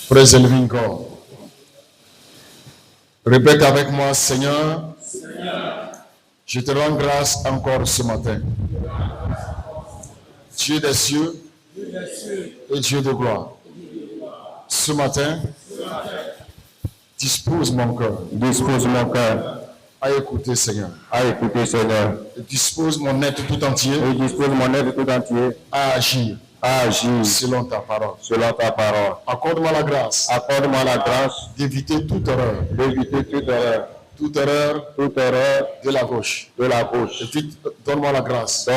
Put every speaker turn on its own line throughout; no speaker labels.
Praise the living God. Répète avec moi, Seigneur, je te rends grâce encore ce matin. Dieu des cieux et Dieu de gloire. Ce matin, dispose mon cœur à écouter, Seigneur. Dispose mon être tout entier à agir selon ta parole. Accorde-moi la grâce d'éviter toute erreur de la gauche. Et puis, donne-moi la grâce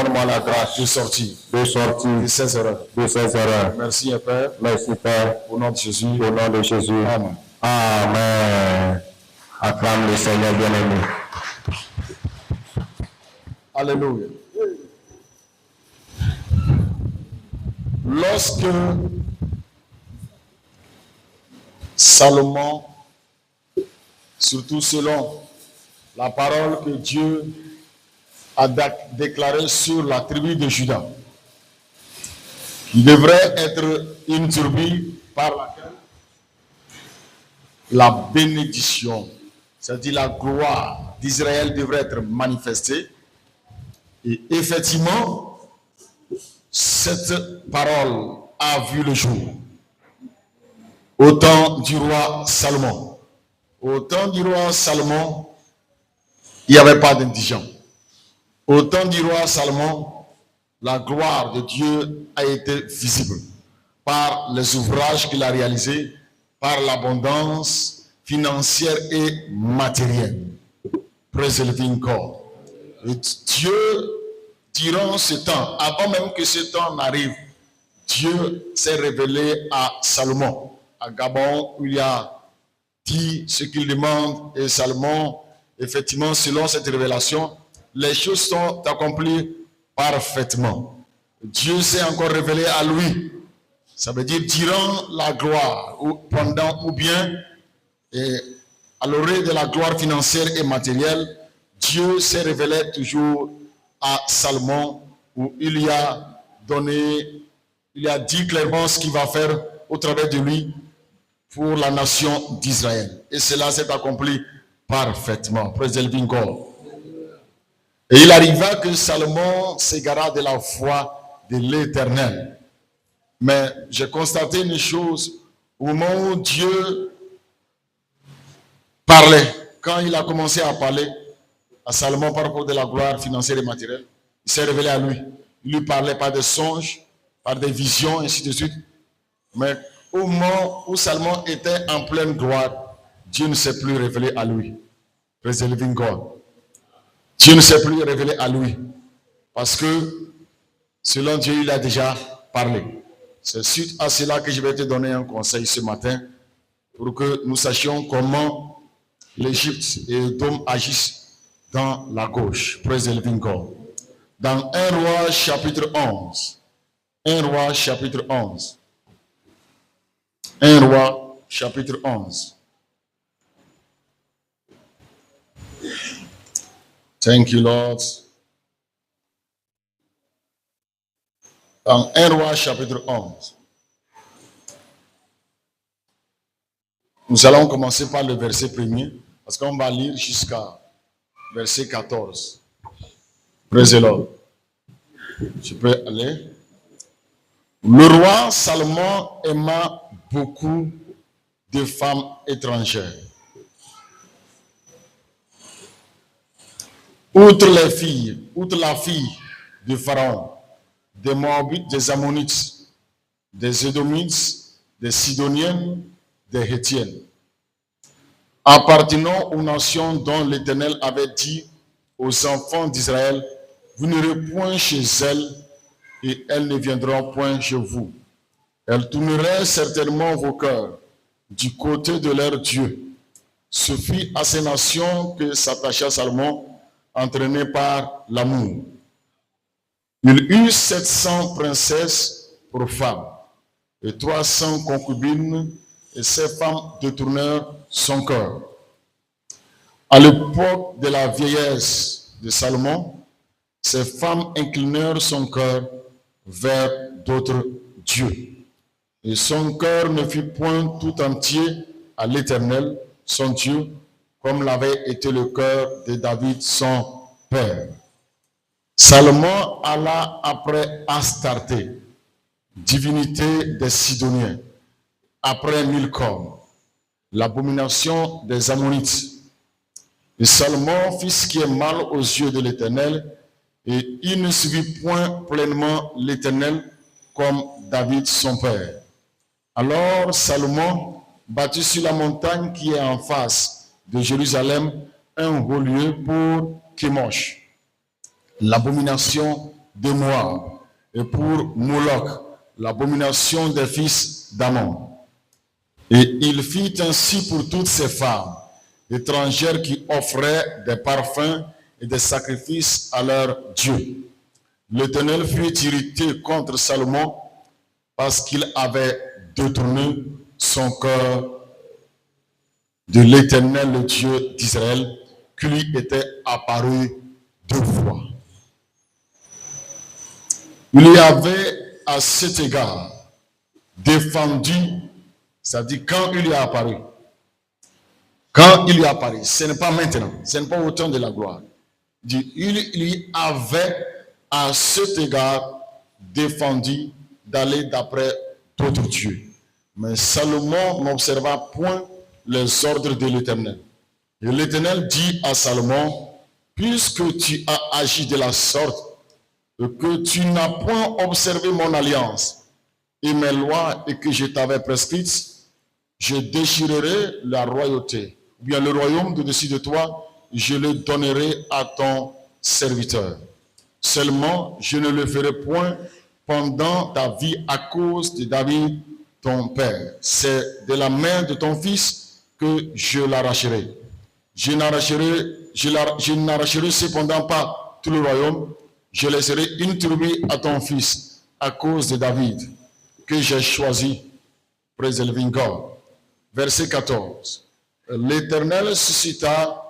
de sortir de ces erreurs. Merci, Père. Au nom de Jésus. Amen.
Amen. Acclame le Seigneur bien-aimé.
Alléluia. Lorsque Salomon, surtout selon la parole que Dieu a déclarée sur la tribu de Juda, qui devrait être une tribu par laquelle la bénédiction, c'est-à-dire la gloire d'Israël devrait être manifestée. Et effectivement, cette parole a vu le jour au temps du roi Salomon. Au temps du roi Salomon, il n'y avait pas d'indigent. Au temps du roi Salomon, la gloire de Dieu a été visible par les ouvrages qu'il a réalisés, par l'abondance financière et matérielle. Praise the living God. Et Dieu, durant ce temps, avant même que ce temps n'arrive, Dieu s'est révélé à Salomon, à Gabon, où il a dit ce qu'il demande. Et Salomon, effectivement, selon cette révélation, les choses sont accomplies parfaitement. Dieu s'est encore révélé à lui. Ça veut dire durant la gloire, ou pendant, ou bien à l'orée de la gloire financière et matérielle, Dieu s'est révélé toujours à Salomon, où il a dit clairement ce qu'il va faire au travers de lui pour la nation d'Israël. Et cela s'est accompli parfaitement. Praise the living God. Et il arriva que Salomon s'égara de la voie de l'Éternel. Mais j'ai constaté une chose, au moment où Dieu parlait, quand il a commencé à parler à Salomon par rapport de la gloire financière et matérielle, il s'est révélé à lui. Il lui parlait par des songes, par des visions, ainsi de suite. Mais au moment où Salomon était en pleine gloire, Dieu ne s'est plus révélé à lui. Praise the living God. Dieu ne s'est plus révélé à lui. Parce que, selon Dieu, il a déjà parlé. C'est suite à cela que je vais te donner un conseil ce matin pour que nous sachions comment l'Égypte et Édom agissent dans la gauche. Praise the living God. Dans 1 Roi chapitre 11. 1 Roi chapitre 11. 1 Roi chapitre 11. Thank you, Lord. Dans 1 Roi chapitre 11. Nous allons commencer par le verset 1er, parce qu'on va lire jusqu'à verset 14. Praise the Lord. Je peux aller. Le roi Salomon aima beaucoup de femmes étrangères. Outre la fille de Pharaon, des Moabites, des Ammonites, des Édomites, des Sidoniennes, des Hétiennes, appartenant aux nations dont l'Éternel avait dit aux enfants d'Israël, vous n'irez point chez elles et elles ne viendront point chez vous. Elles tourneraient certainement vos cœurs du côté de leur Dieu. Ce fut à ces nations que s'attacha Salomon, entraîné par l'amour. Il eut 700 princesses pour femmes et 300 concubines, et ces femmes détournèrent son cœur. À l'époque de la vieillesse de Salomon, ces femmes inclinèrent son cœur vers d'autres dieux. Et son cœur ne fut point tout entier à l'Éternel, son Dieu, comme l'avait été le cœur de David, son père. Salomon alla après Astarté, divinité des Sidoniens, après Milcom, l'abomination des Ammonites. Et Salomon fit ce qui est mal aux yeux de l'Éternel, et il ne suivit point pleinement l'Éternel comme David son père. Alors Salomon bâtit sur la montagne qui est en face de Jérusalem un haut lieu pour Kémosh, l'abomination de Moab, et pour Moloch, l'abomination des fils d'Ammon. Et il fit ainsi pour toutes ces femmes étrangères qui offraient des parfums et des sacrifices à leur Dieu. L'Éternel fut irrité contre Salomon parce qu'il avait détourné son cœur de l'Éternel, le Dieu d'Israël, qui lui était apparu 2 fois. Il y avait à cet égard défendu, c'est-à-dire quand il y a apparu. Quand il y a apparu, ce n'est pas maintenant, ce n'est pas au temps de la gloire. Il y avait à cet égard défendu d'aller d'après d'autres dieux. Mais Salomon n'observa point les ordres de l'Éternel. Et l'Éternel dit à Salomon, puisque tu as agi de la sorte, et que tu n'as point observé mon alliance et mes lois et que je t'avais prescrites, je déchirerai la royauté, ou bien le royaume de dessus de toi, je le donnerai à ton serviteur. Seulement, je ne le ferai point pendant ta vie à cause de David, ton père. C'est de la main de ton fils que je l'arracherai. Je n'arracherai cependant pas tout le royaume. Je laisserai une tribu à ton fils à cause de David, que j'ai choisi. Praise the living God. Verset 14. L'Éternel suscita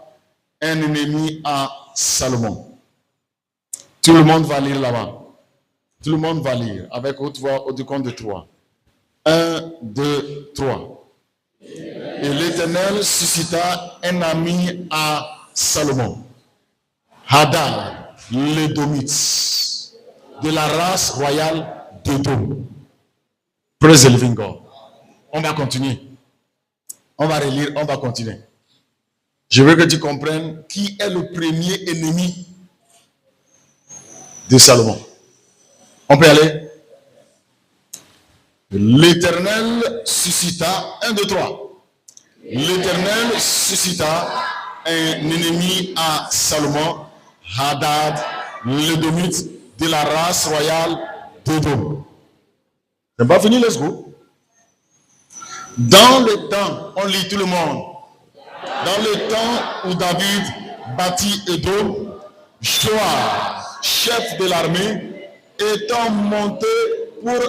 un ennemi à Salomon. Tout le monde va lire là-bas. Tout le monde va lire avec haute voix au décompte de 3. 1, 2, 3. Et l'Éternel suscita un ami à Salomon. Hadad, l'Édomite, de la race royale d'Édom. Praise the living God. On va continuer. On va relire, on va continuer. Je veux que tu comprennes qui est le premier ennemi de Salomon. On peut y aller? L'Éternel suscita, 1, 2, 3. L'Éternel suscita un ennemi à Salomon, Hadad, l'Édomite, de la race royale d'Édom. C'est pas fini, let's go. Dans le temps, on lit tout le monde. Dans le temps où David bâtit Édom, Joab, chef de l'armée, étant monté pour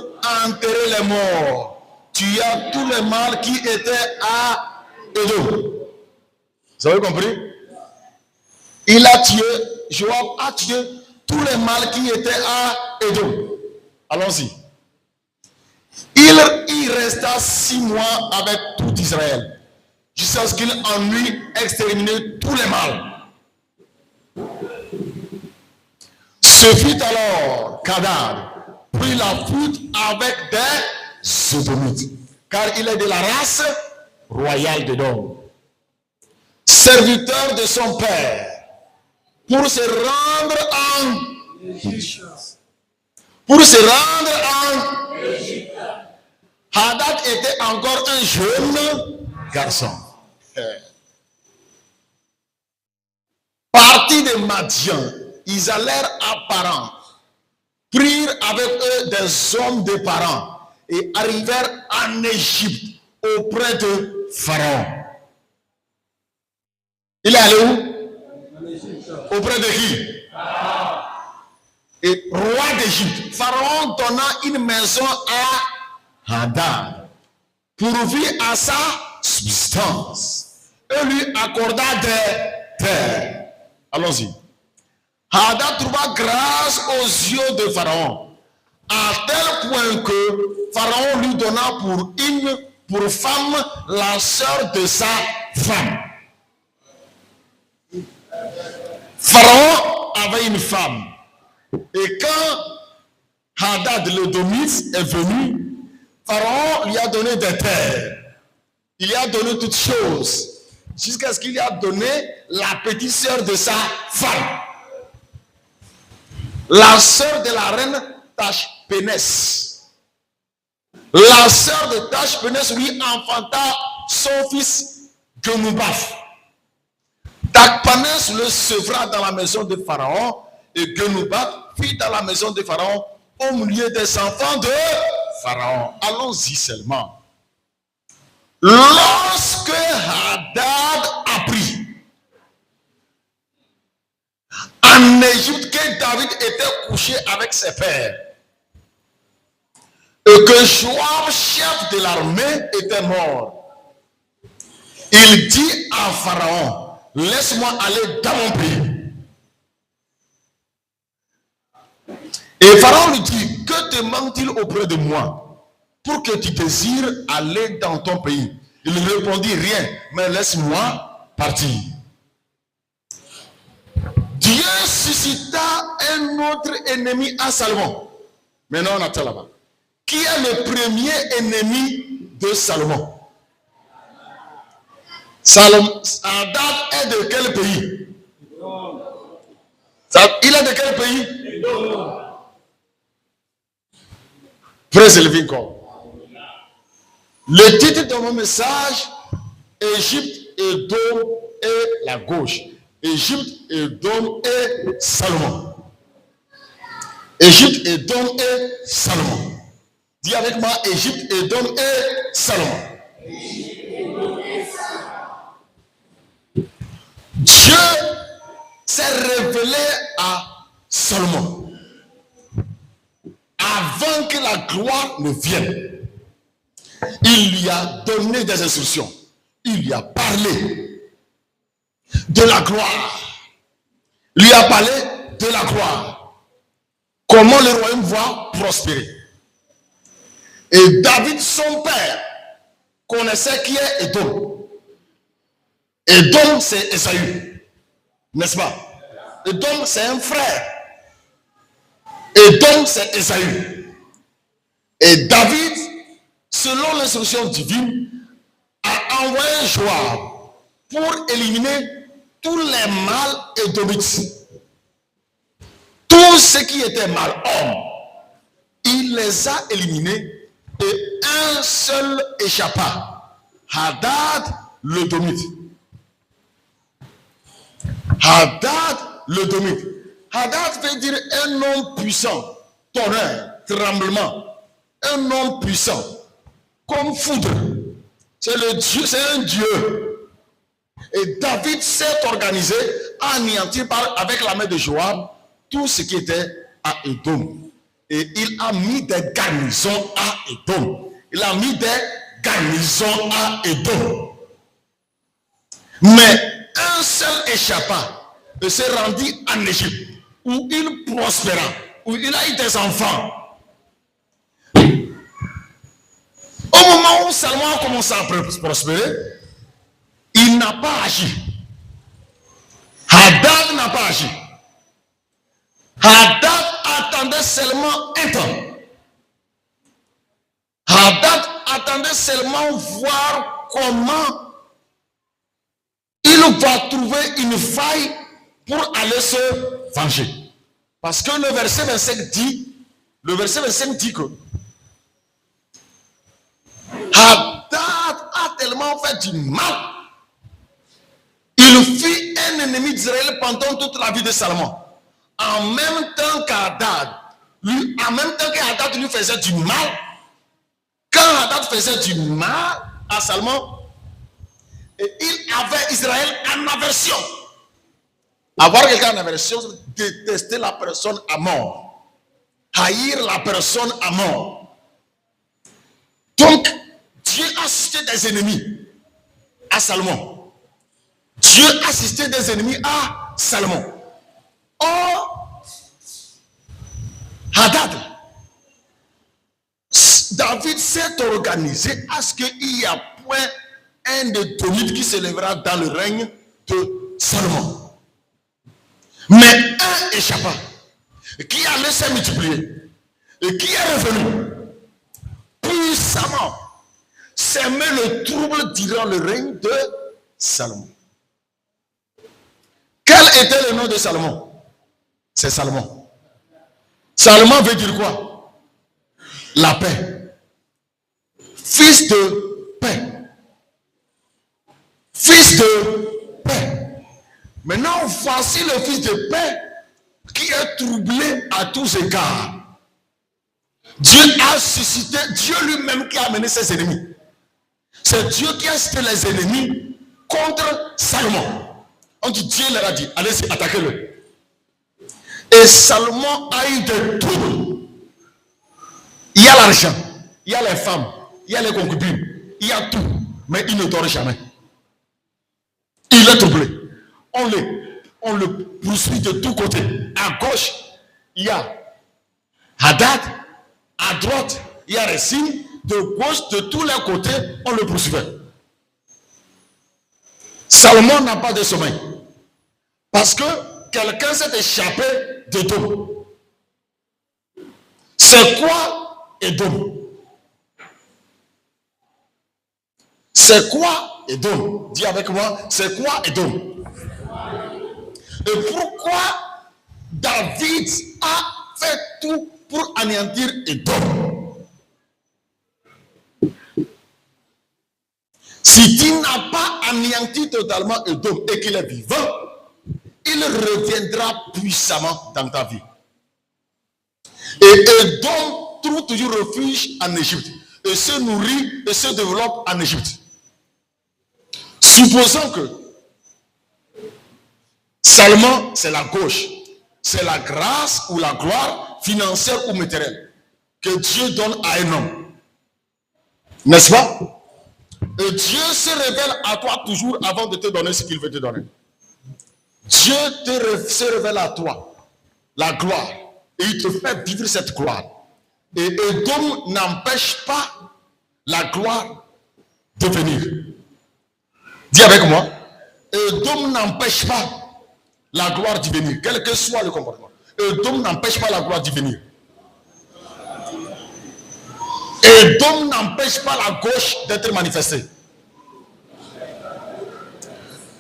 enterrer les morts, tua tous les mâles qui étaient à Édom. Vous avez compris? Il a tué, Joab a tué tous les mâles qui étaient à Édom. Allons-y. Il y resta 6 mois avec tout Israël, jusqu'à ce qu'il en eût exterminé tous les mâles. Ce fut alors qu'Hadad prit la fuite avec des Édomites, car il est de la race royale d'Édom, serviteur de son père, pour se rendre en Égypte. Pour se rendre en Égypte. Hadad était encore un jeune garçon. Partis de Madian, ils allèrent à Paran, prirent avec eux des hommes de Paran et arrivèrent en Égypte auprès de Pharaon. Il est allé où? Auprès de qui? Et roi d'Égypte. Pharaon donna une maison à Hadad, pourvu à sa substance, et lui accorda des terres. Allons-y. Hadad trouva grâce aux yeux de Pharaon, à tel point que Pharaon lui donna pour femme la sœur de sa femme. Pharaon avait une femme. Et quand Hadad l'Édomite est venu, Pharaon lui a donné des terres. Il lui a donné toutes choses. Jusqu'à ce qu'il lui a donné la petite sœur de sa femme. La sœur de la reine Tachpénès. La sœur de Tachpénès lui enfanta son fils Genoubaf. Tachpénès le sevra dans la maison de Pharaon et Genoubaf fit dans la maison de Pharaon au milieu des enfants de Pharaon. Allons-y seulement. Lorsque Hadad apprit en Égypte que David était couché avec ses pères et que Joab, chef de l'armée, était mort, il dit à Pharaon, laisse-moi aller dans mon pays. Et Pharaon lui dit, que demande-t-il auprès de moi pour que tu désires aller dans ton pays? Il ne répondit rien, mais laisse-moi partir. Dieu suscita un autre ennemi à Salomon. Maintenant on attend là-bas. Qui est le premier ennemi de Salomon? Hadad est de quel pays? Il est de quel pays? Praise the living God. Le titre de mon message, Égypte, Édom et la gauche. Égypte, Édom et Salomon. Égypte, Édom et Salomon. Dis avec moi, Égypte, Édom et Salomon. Dieu s'est révélé à Salomon avant que la gloire ne vienne. Il lui a donné des instructions. Il lui a parlé de la gloire. Il lui a parlé de la gloire. Comment le royaume va prospérer. Et David, son père, connaissait qui est Édom. Édom, c'est Esaü. N'est-ce pas? Édom, c'est un frère. Édom, c'est Esaü. Et David, selon l'instruction divine, a envoyé Joab pour éliminer tous les mâles édomites. Tous ceux qui étaient mâles hommes, il les a éliminés et un seul échappa. Hadad l'Édomite. Hadad l'Édomite. Hadad veut dire un homme puissant, tonnerre, tremblement. Un homme puissant, comme foudre. C'est un Dieu. Et David s'est organisé à anéantir avec la main de Joab tout ce qui était à Édom. Et il a mis des garnisons à Édom. Il a mis des garnisons à Édom. Mais un seul échappa et s'est rendu en Égypte, où il prospéra, où il a eu des enfants. Au moment où Salomon a commencé à prospérer, il n'a pas agi. Hadad n'a pas agi. Hadad attendait seulement un temps. Hadad attendait seulement voir comment il va trouver une faille pour aller se venger. Parce que le verset 25 dit que Hadad a tellement fait du mal. Il fut un ennemi d'Israël pendant toute la vie de Salomon. En même temps qu'Hadad lui faisait du mal, quand Hadad faisait du mal à Salomon, et il avait Israël en aversion. Avoir quelqu'un en aversion, c'est détester la personne à mort. Haïr la personne à mort. Donc, Dieu a assisté des ennemis à Salomon. Dieu a assisté des ennemis à Salomon. Or, Hadad s'est organisé à ce qu'il y a point un Édomite qui s'élèvera dans le règne de Salomon. Mais un échappa, qui allait se multiplier, et qui est revenu puissamment s'aimer le trouble durant le règne de Salomon. Quel était le nom de Salomon? C'est Salomon. Salomon veut dire quoi? La paix. Fils de paix. Fils de paix. Maintenant, voici le fils de paix qui est troublé à tous égards. Dieu a suscité, Dieu lui-même qui a amené ses ennemis. C'est Dieu qui a suscité les ennemis contre Salomon. On dit, Dieu leur a dit, allez-y, attaquez-le. Et Salomon a eu des troubles. Il y a l'argent, il y a les femmes, il y a les concubines, il y a tout, mais il ne dort jamais. Il est troublé. On le poursuit de tous côtés. À gauche, il y a Hadad. À droite, il y a Récine. De gauche, de tous les côtés, on le poursuivait. Salomon n'a pas de sommeil. Parce que quelqu'un s'est échappé d'Édom. C'est quoi Édom? C'est quoi Édom? Dis avec moi, c'est quoi Édom? Et pourquoi David a fait tout pour anéantir Édom? Si tu n'as pas anéanti totalement Édom et qu'il est vivant, il reviendra puissamment dans ta vie. Et Édom trouve toujours refuge en Égypte et se nourrit et se développe en Égypte. Supposons que Salomon, c'est la gauche, c'est la grâce ou la gloire financière ou matérielle que Dieu donne à un homme. N'est-ce pas? Et Dieu se révèle à toi toujours avant de te donner ce qu'il veut te donner. Dieu se révèle à toi la gloire et il te fait vivre cette gloire. Et Édom n'empêche pas la gloire de venir. Dis avec moi, Édom n'empêche pas la gloire d'y venir, quel que soit le comportement. Édom n'empêche pas la gloire d'y venir. Édom n'empêche pas la gauche d'être manifestée.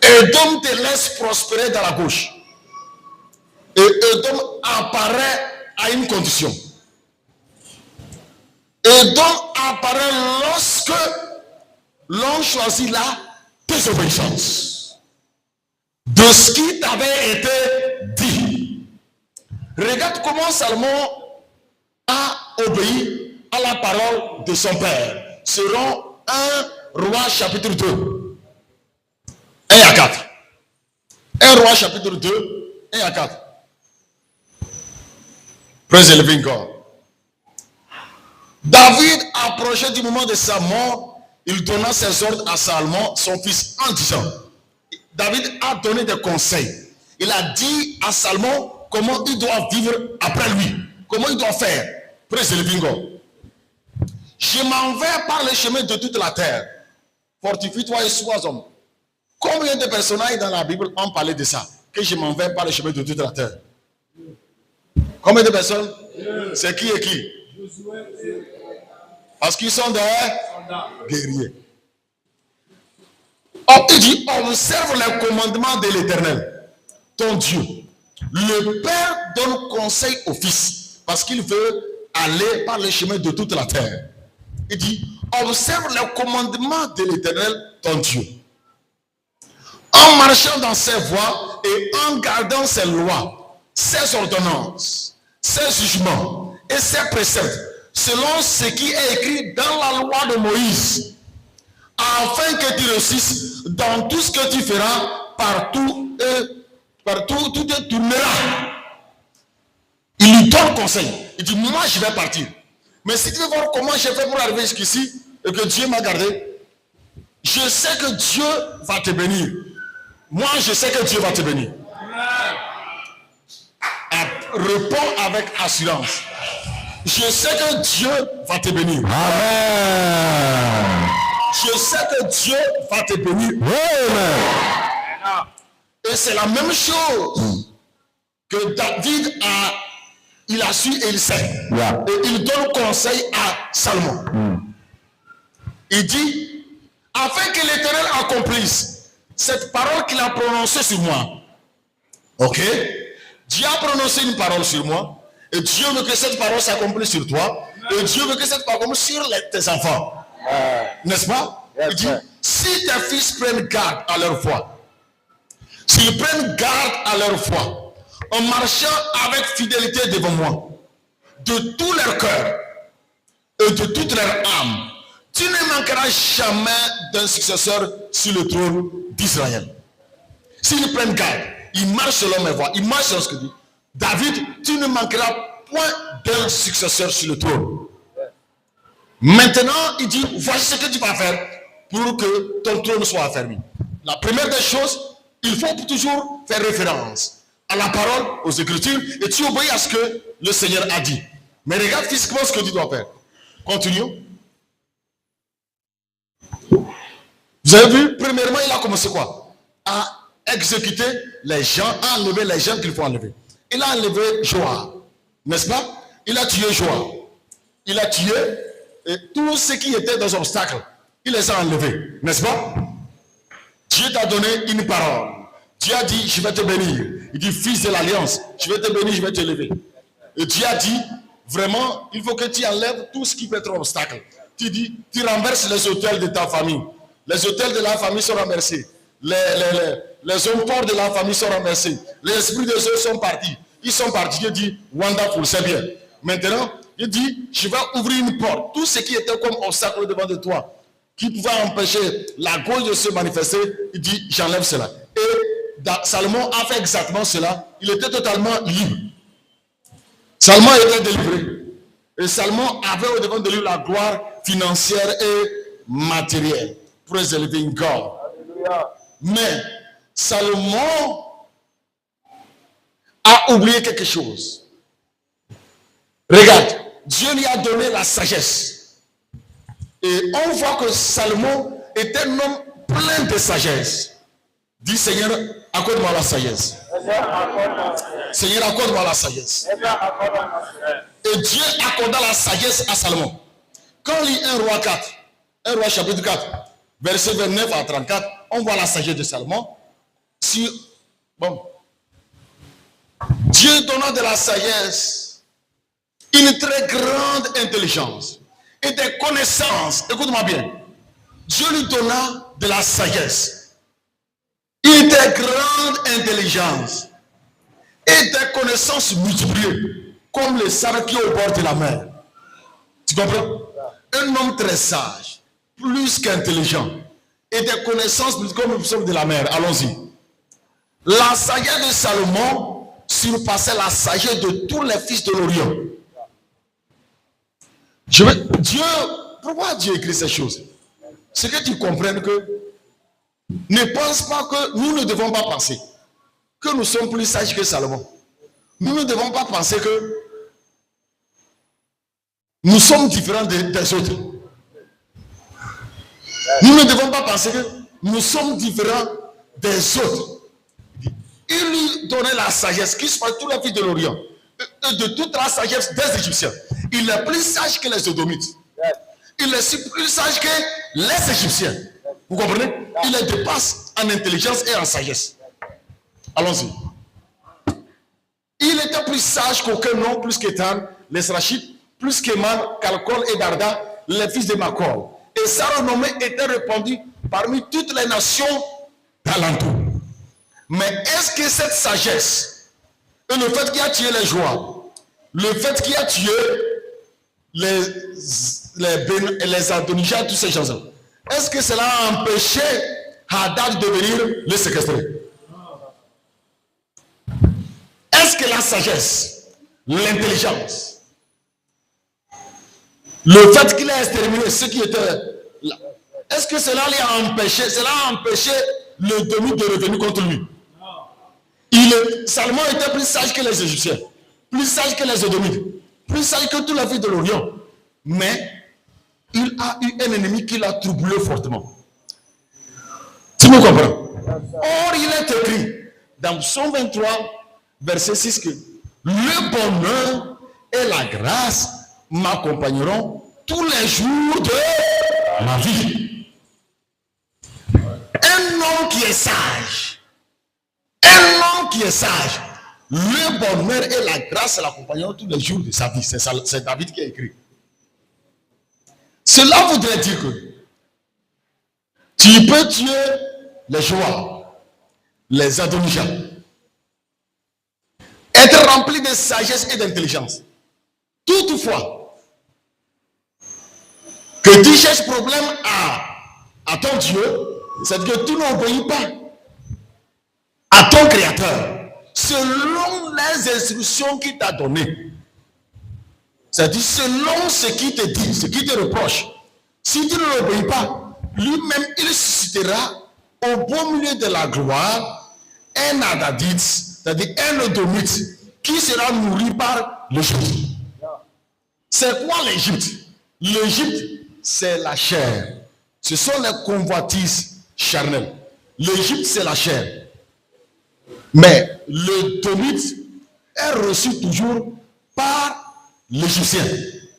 Édom te laisse prospérer dans la gauche. Et Édom apparaît à une condition. Édom apparaît lorsque l'on choisit la désobéissance de ce qui t'avait été dit. Regarde comment Salomon a obéi à la parole de son père. Selon 1 Roi chapitre 2, 1 à 4. 1 Roi chapitre 2, 1 à 4. Praise the living God. David approchait du moment de sa mort. Il donna ses ordres à Salomon, son fils, en disant, David a donné des conseils. Il a dit à Salomon comment il doit vivre après lui, comment il doit faire. Praise the living God. Je m'en vais par les chemins de toute la terre. Fortifie-toi et sois homme. Combien de personnages dans la Bible ont parlé de ça? Que je m'en vais par les chemins de toute la terre. Combien de personnes? C'est qui et qui? Parce qu'ils sont des guerriers. Il dit, observe les commandements de l'Éternel, ton Dieu. Le Père donne conseil au Fils, parce qu'il veut aller par les chemins de toute la terre. Il dit, observe les commandements de l'Éternel, ton Dieu. En marchant dans ses voies et en gardant ses lois, ses ordonnances, ses jugements et ses préceptes, selon ce qui est écrit dans la loi de Moïse, afin que tu réussisses dans tout ce que tu feras, partout tout te tournera. Il lui donne conseil. Il dit, moi je vais partir. Mais si tu veux voir comment j'ai fait pour arriver jusqu'ici et que Dieu m'a gardé, je sais que Dieu va te bénir. Moi je sais que Dieu va te bénir. Réponds avec assurance. Je sais que Dieu va te bénir.
Amen.
Je sais que Dieu va te bénir.
Amen.
Et c'est la même chose que David il a su et il sait.
Yeah.
Et il donne conseil à Salomon. Il dit, afin que l'Éternel accomplisse cette parole qu'il a prononcée sur moi. Ok? Dieu a prononcé une parole sur moi. Et Dieu veut que cette parole s'accomplisse sur toi. Et Dieu veut que cette parole s'accomplisse sur tes enfants. N'est-ce pas? Il dit, si tes fils prennent garde à leur foi, s'ils prennent garde à leur foi, en marchant avec fidélité devant moi, de tout leur cœur et de toute leur âme, tu ne manqueras jamais d'un successeur sur le trône d'Israël. S'ils prennent garde, ils marchent selon mes voies, ils marchent selon ce que dit David, tu ne manqueras point d'un successeur sur le trône. Maintenant, il dit, voici ce que tu vas faire pour que ton trône soit affermi. La première des choses, il faut toujours faire référence à la parole, aux Écritures, et tu obéis à ce que le Seigneur a dit. Mais regarde physiquement ce que tu dois faire. Continuons. Vous avez vu, premièrement, il a commencé quoi? À exécuter les gens, à enlever les gens qu'il faut enlever. Il a enlevé Joab, n'est-ce pas? Il a tué Joab. Il a tué tous ceux qui étaient dans l'obstacle. Il les a enlevés, n'est-ce pas? Dieu t'a donné une parole. Dieu a dit, je vais te bénir. Il dit, fils de l'alliance, je vais te bénir, je vais te lever. Et Dieu a dit, vraiment, il faut que tu enlèves tout ce qui peut être un obstacle. Tu dis, tu renverses les autels de ta famille. Les autels de la famille sont renversés. Les hommes forts de la famille sont renversés. Les esprits de ceux sont partis. Ils sont partis. Dieu dit, wonderful, c'est bien. Maintenant, il dit, je vais ouvrir une porte. Tout ce qui était comme obstacle devant de toi, qui pouvait empêcher la gauche de se manifester, il dit, j'enlève cela. Et Salomon a fait exactement cela. Il était totalement libre. Salomon était délivré. Et Salomon avait au devant de lui la gloire financière et matérielle. Praise the living God. Mais Salomon a oublié quelque chose. Regarde, Dieu lui a donné la sagesse. Et on voit que Salomon était un homme plein de sagesse. Dis Seigneur, accorde-moi la sagesse. Seigneur, accorde-moi la sagesse. Et Dieu accorda la sagesse à Salomon. Quand on lit 1 roi 4, 1 roi chapitre 4, verset 29 à 34, on voit la sagesse de Salomon. Dieu donna de la sagesse, une très grande intelligence et des connaissances. Écoute-moi bien. Dieu lui donna de la sagesse, une très grande intelligence et des connaissances multipliées, comme les sables qui au bord de la mer. Tu comprends? Un homme très sage, plus qu'intelligent, et des connaissances comme le sol de la mer. Allons-y. La sagesse de Salomon surpassait la sagesse de tous les fils de l'Orient. Dieu, pourquoi Dieu écrit ces choses? C'est que tu comprennes que ne pense pas que nous ne devons pas penser que nous sommes plus sages que Salomon. Nous ne devons pas penser que nous sommes différents des autres. Nous ne devons pas penser que nous sommes différents des autres. Il lui donnait la sagesse qui se passe tous les fils de l'Orient, de toute la sagesse des Égyptiens. Il est plus sage que les Édomites. Il est plus sage que les Égyptiens. Vous comprenez? Il les dépasse en intelligence et en sagesse. Allons-y. Il était plus sage qu'aucun nom, plus qu'Étan, les Srachites, plus qu'Eman, Calcol et Darda, les fils de Makor. Et sa renommée était répandue parmi toutes les nations d'alentour. Mais est-ce que cette sagesse et le fait qu'il a tué les Joab, le fait qu'il a tué les Adonijah, tous ces gens-là, est-ce que cela a empêché Hadad de venir le séquestrer? Est-ce que la sagesse, l'intelligence, le fait qu'il a exterminé ceux qui étaient là, est-ce que cela a empêché le demi de revenir contre lui? Salomon était plus sage que les Égyptiens, plus sage que les Édomites. plus sage que tous les fils de l'Orient. Mais il a eu un ennemi qui l'a troublé fortement. Tu me comprends? Or, il est écrit dans Psaume 23, verset 6 que le bonheur et la grâce m'accompagneront tous les jours de ma vie. Un homme qui est sage, le bonheur et la grâce l'accompagneront tous les jours de sa vie. C'est David qui a écrit. Cela voudrait dire que tu peux tuer les joies, les adonijats, être rempli de sagesse et d'intelligence. Toutefois, que tu cherches problème à ton Dieu, c'est que tu n'obéis pas à ton Créateur selon les instructions qu'il t'a données. C'est-à-dire selon ce qu'il te dit, ce qu'il te reproche. Si tu ne l'obéis pas, lui-même il suscitera au beau milieu de la gloire un Adadite, c'est-à-dire un Edomite, qui sera nourri par l'Égypte. C'est quoi l'Égypte? L'Égypte, c'est la chair. Ce sont les convoitises charnelles. L'Égypte, c'est la chair. Mais le Domite est reçu toujours par l'Égyptien,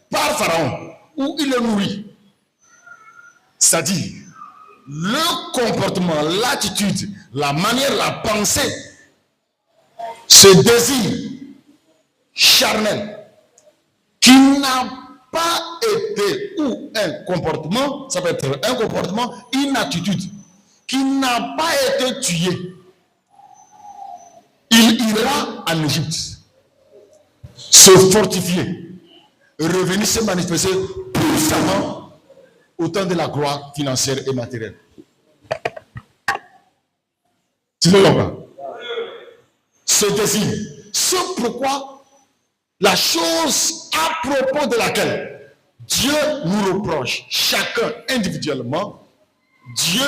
par Pharaon, où il est nourri. C'est-à-dire, le comportement, l'attitude, la manière, la pensée, ce désir charnel qui n'a pas été, ou un comportement, ça peut être un comportement, une attitude qui n'a pas été tué, il ira en Égypte se fortifier, revenir se manifester puissamment au temps de la gloire financière et matérielle. Tu le comprends? Ce désir, c'est pourquoi la chose à propos de laquelle Dieu nous reproche chacun individuellement, Dieu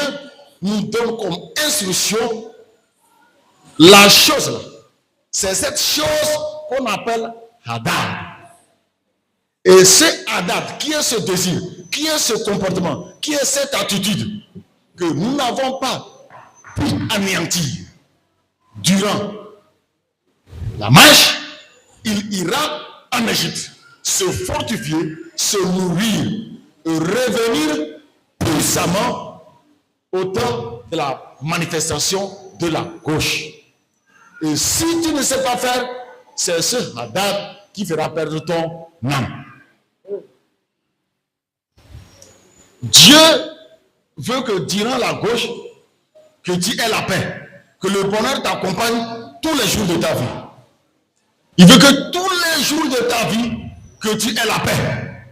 nous donne comme instruction la chose là. C'est cette chose qu'on appelle Hadad. Et c'est Hadad, qui est ce désir, qui est ce comportement, qui est cette attitude que nous n'avons pas pu anéantir durant la marche. Il ira en Égypte se fortifier, se nourrir et revenir puissamment au temps de la manifestation de la gauche. Et si tu ne sais pas faire, c'est ce Hadad qui fera perdre ton âme. Dieu veut que durant la gauche, que tu aies la paix, que le bonheur t'accompagne tous les jours de ta vie. Il veut que tous les jours de ta vie, que tu aies la paix.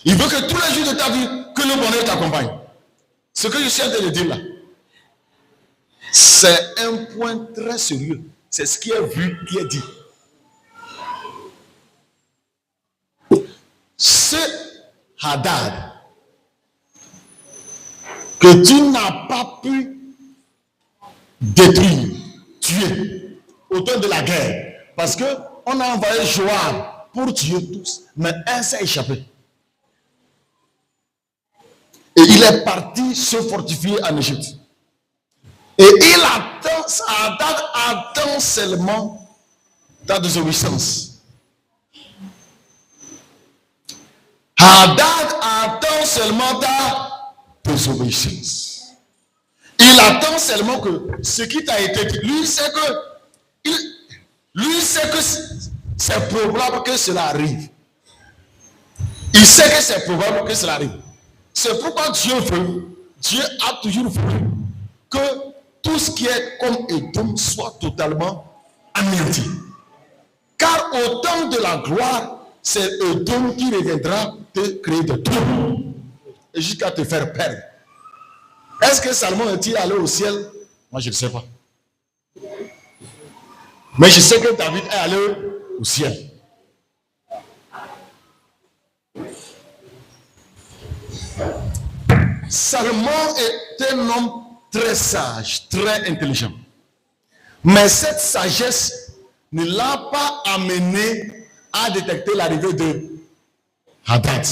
Il veut que tous les jours de ta vie, que le bonheur t'accompagne. Ce que je suis en train de dire là, c'est un point très sérieux. C'est ce qui est vu, qui est dit. Ce Hadad que tu n'as pas pu détruire, tuer au temps de la guerre, parce que on a envoyé Joab pour tuer tous, mais un s'est échappé. Et il est parti se fortifier en Égypte. Et il attend, Hadad attend seulement ta désobéissance. Hadad attend seulement ta désobéissance. Il attend seulement que ce qui t'a été dit, lui sait que c'est probable que cela arrive. Il sait que c'est probable que cela arrive. C'est pourquoi Dieu a toujours voulu que tout ce qui est comme Édom soit totalement anéanti. Car au temps de la gloire, c'est Édom qui reviendra te créer de troubles et jusqu'à te faire perdre. Est-ce que Salomon est-il allé au ciel? Moi, je ne sais pas. Mais je sais que David est allé au ciel. Salomon est un homme très sage, très intelligent. Mais cette sagesse ne l'a pas amené a détecté l'arrivée de Hadad.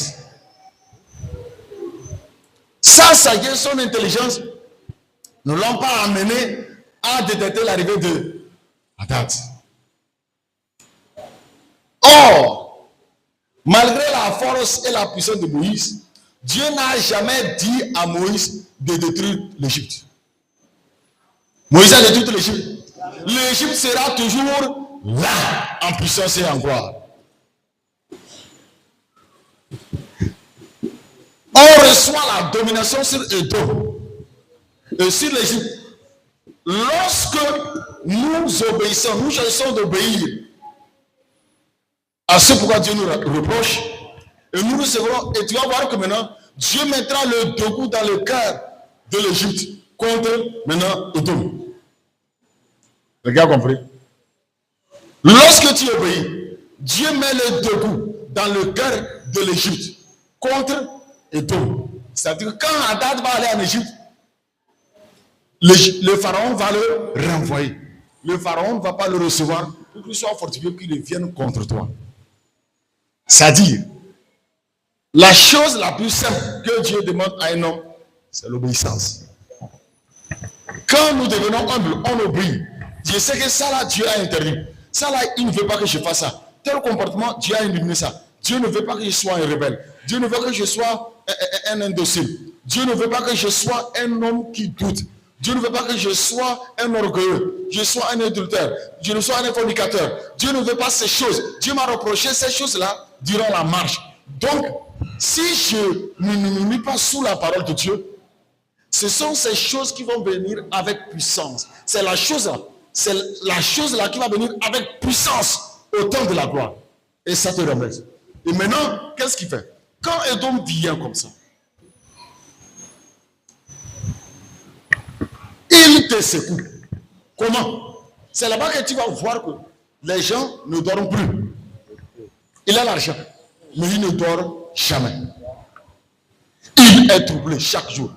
Sa sagesse, son intelligence ne l'ont pas amené à détecter l'arrivée de Hadad. Or, malgré la force et la puissance de Moïse, Dieu n'a jamais dit à Moïse de détruire l'Égypte. Moïse a détruit l'Égypte. L'Égypte sera toujours là, en puissance et en gloire. On reçoit la domination sur Édom et sur l'Égypte. Lorsque nous obéissons, nous choisissons d'obéir à ce pourquoi Dieu nous reproche, et nous recevrons, et tu vas voir que maintenant, Dieu mettra le dégoût dans le cœur de l'Égypte contre maintenant Édom. Les gars, compris? Lorsque tu obéis, Dieu met le dégoût dans le cœur de l'Égypte contre Édom. C'est-à-dire que quand Hadad va aller en Égypte, le pharaon va le renvoyer. Le pharaon ne va pas le recevoir pour qu'il soit fortifié, qu'il vienne contre toi. C'est-à-dire, la chose la plus simple que Dieu demande à un homme, c'est l'obéissance. Quand nous devenons humbles, on obéit. Dieu sait que ça là, Dieu a interdit. Ça là, il ne veut pas que je fasse ça. Tel comportement, Dieu a éliminé ça. Dieu ne veut pas que je sois un rebelle. Dieu ne veut que je sois un indocile. Dieu ne veut pas que je sois un homme qui doute. Dieu ne veut pas que je sois un orgueilleux. Je sois un adultère. Je ne sois un fornicateur. Dieu ne veut pas ces choses. Dieu m'a reproché ces choses-là durant la marche. Donc, si je ne me mets pas sous la parole de Dieu, ce sont ces choses qui vont venir avec puissance. C'est la chose-là. C'est la chose-là qui va venir avec puissance au temps de la gloire. Et ça te remet. Et maintenant, qu'est-ce qu'il fait? Quand Édom vient comme ça, il te secoue. Comment? C'est là-bas que tu vas voir que les gens ne dorment plus. Il a l'argent, mais il ne dort jamais. Il est troublé chaque jour.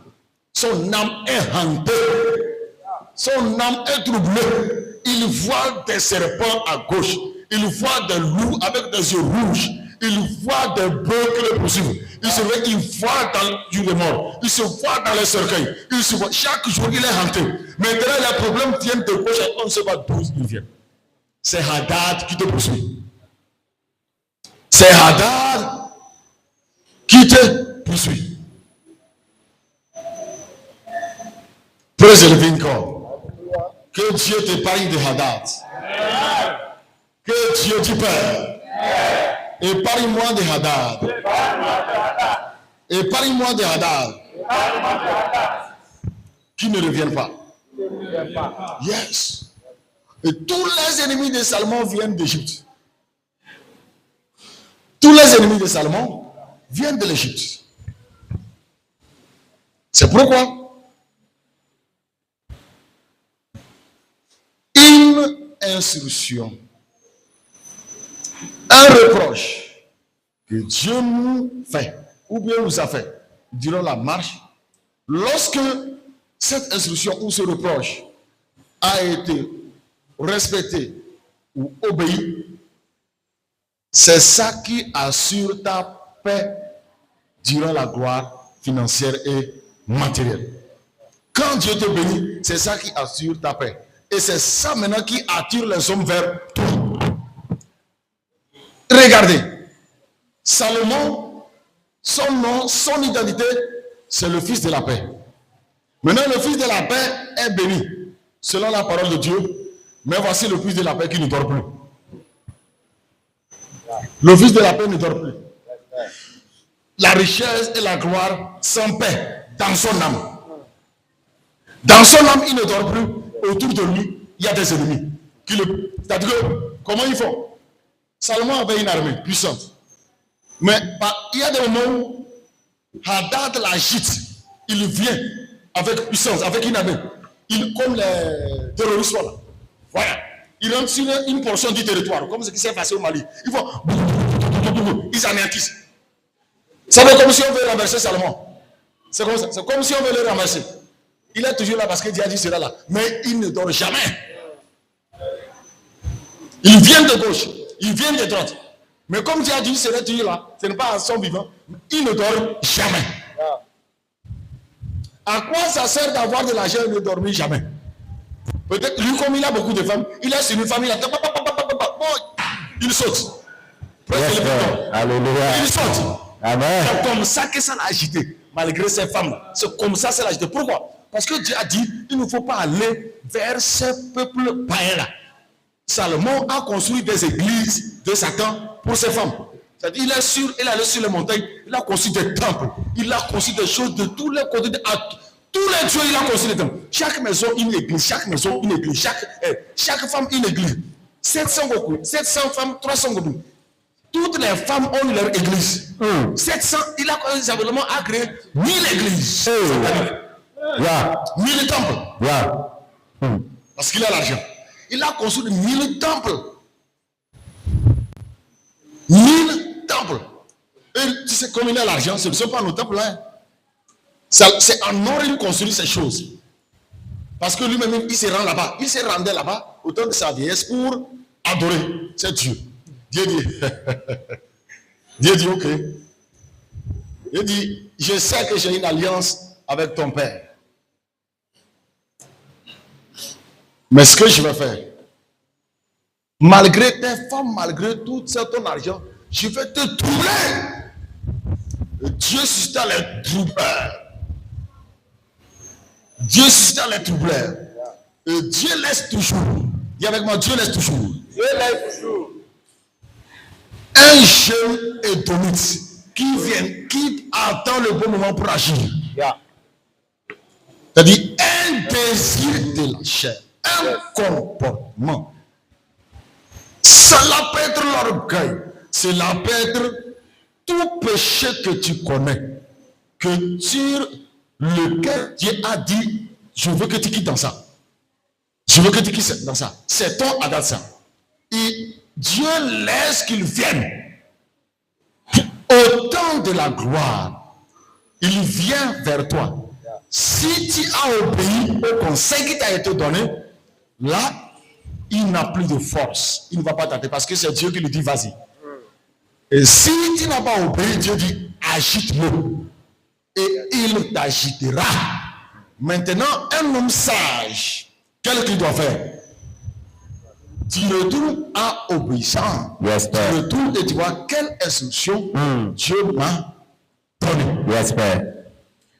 Son âme est hantée. Son âme est troublée. Il voit des serpents à gauche. Il voit des loups avec des yeux rouges. Il voit des bœufs qui le poursuivent. Il se voit, il voit dans du remords. Il se voit dans les cercueils. Il se voit. Chaque jour, il est hanté. Maintenant, les problèmes viennent de gauche et on ne sait pas d'où ils viennent. C'est Hadad qui te poursuit. C'est Hadad qui te poursuit. Praise the living God. Que Dieu t'épargne de Hadad. Que Dieu t'y perd. Épargne-moi de Hadad. Épargne-moi de Hadad. Qui ne reviennent pas. Yes. Et tous les ennemis de Salomon viennent d'Égypte. Tous les ennemis de Salomon viennent de l'Égypte. C'est pourquoi une instruction, un reproche que Dieu nous fait, ou bien nous a fait durant la marche, lorsque cette instruction ou ce reproche a été respecté ou obéi, c'est ça qui assure ta paix durant la gloire financière et matérielle. Quand Dieu te bénit, c'est ça qui assure ta paix. Et c'est ça maintenant qui attire les hommes vers toi. Regardez, Salomon, son nom, son identité, c'est le fils de la paix. Maintenant, le fils de la paix est béni, selon la parole de Dieu. Mais voici le fils de la paix qui ne dort plus. Le fils de la paix ne dort plus. La richesse et la gloire sont paix dans son âme. Dans son âme, il ne dort plus. Autour de lui, il y a des ennemis. C'est-à-dire que, comment ils font? Salomon avait une armée puissante. Mais il y a des moments où Hadad l'agite. Il vient avec puissance, avec une armée. Comme les terroristes là. Voilà. Il rentre sur une portion du territoire, comme ce qui s'est passé au Mali. Ils font. Ils anéantissent. C'est comme si on veut renverser Salomon. C'est comme ça. C'est comme si on veut le renverser. Il est toujours là parce que Dieu a dit cela là. Mais il ne dort jamais. Il vient de gauche. Il vient de droite. Mais comme Dieu a dit, c'est toujours là, ce n'est pas à son vivant, il ne dort jamais. À quoi ça sert d'avoir de l'argent et de ne dormir jamais? Peut-être, lui, comme il a beaucoup de femmes, il est sur une famille, il saute.
Alléluia.
Il saute.
Amen.
C'est comme ça que ça l'a agité, malgré ces femmes-là. C'est comme ça que ça l'a agité. Pourquoi? Parce que Dieu a dit, il ne faut pas aller vers ce peuple païen-là. Salomon a construit des églises de Satan pour ses femmes. C'est-à-dire, il allait sur les montagnes, il a construit des temples, il a construit des choses de tous les côtés, tous les dieux, il a construit des temples. Chaque maison, une église, chaque maison, une église, chaque femme, une église. 700 femmes, 300 gourous. Toutes les femmes ont leur église. 700, il a simplement créé 1000 églises. 1000 temples. Parce qu'il a l'argent. Il a construit 1000 temples. 1000 temples. Et tu sais, comme il a l'argent, ce ne sont pas nos temples là. C'est en or qu'il construit ces choses. Parce que lui-même, il se rend là-bas. Il se rendait là-bas au temps de sa vieillesse pour adorer. C'est Dieu. Dieu dit, Dieu dit, ok. Il dit, je sais que j'ai une alliance avec ton père. Mais ce que je vais faire, malgré tes femmes, malgré tout ton argent, je vais te troubler. Et Dieu suscita les troubleurs. Dieu suscita les troubleurs. Et Dieu laisse toujours. Dis avec moi, Dieu laisse toujours.
Dieu laisse toujours.
Un jeune édomite qui attend le bon moment pour agir. C'est-à-dire un désir de la chair, un comportement. Cela peut être l'orgueil, cela peut être tout péché que tu connais, que sur lequel Dieu a dit, je veux que tu quittes dans ça. Je veux que tu quittes dans ça. C'est ton Agatha. Et Dieu laisse qu'il vienne. Au temps de la gloire, il vient vers toi. Si tu as obéi au conseil qui t'a été donné, là, il n'a plus de force. Il ne va pas t'arrêter parce que c'est Dieu qui lui dit vas-y. Et si tu n'as pas obéi, Dieu dit agite-le. Et il t'agitera. Maintenant, un homme sage, qu'est-ce qu'il doit faire? Tu retournes à obéissant.
Yes,
tu retournes et tu vois quelle instruction Dieu m'a donnée.
Yes, Père.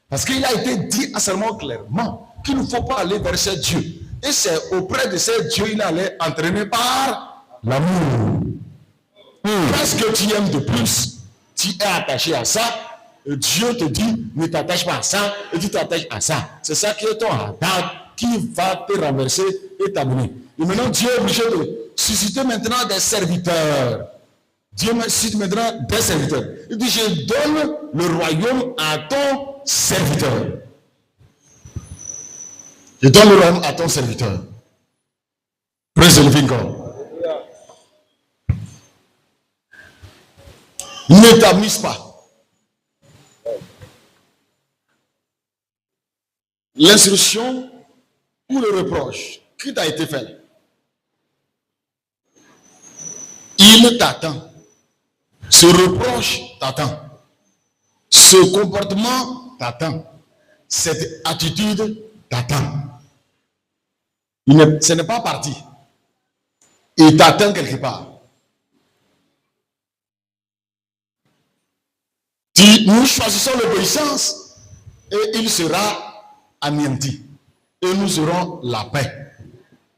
Parce qu'il a été dit seulement clairement qu'il ne faut pas aller vers ce Dieu. Et c'est auprès de ce Dieu il allait entraîner par l'amour. Qu'est-ce que tu aimes de plus? Tu es attaché à ça. Et Dieu te dit, ne t'attache pas à ça. Et tu t'attaches à ça. C'est ça qui est ton radar qui va te renverser et t'amener. Et maintenant, Dieu est obligé de susciter maintenant des serviteurs. Dieu suscite maintenant des serviteurs. Il dit, je donne le royaume à ton serviteur. Je donne le royaume à ton serviteur. Praise the living God. Ne t'amuse pas. L'instruction ou le reproche qui t'a été fait, il t'attend. Ce reproche t'attend. Ce comportement t'attend. Cette attitude t'attend. Ce n'est pas parti. Il t'attend quelque part. Nous choisissons l'obéissance et il sera anéanti. Et nous aurons la paix.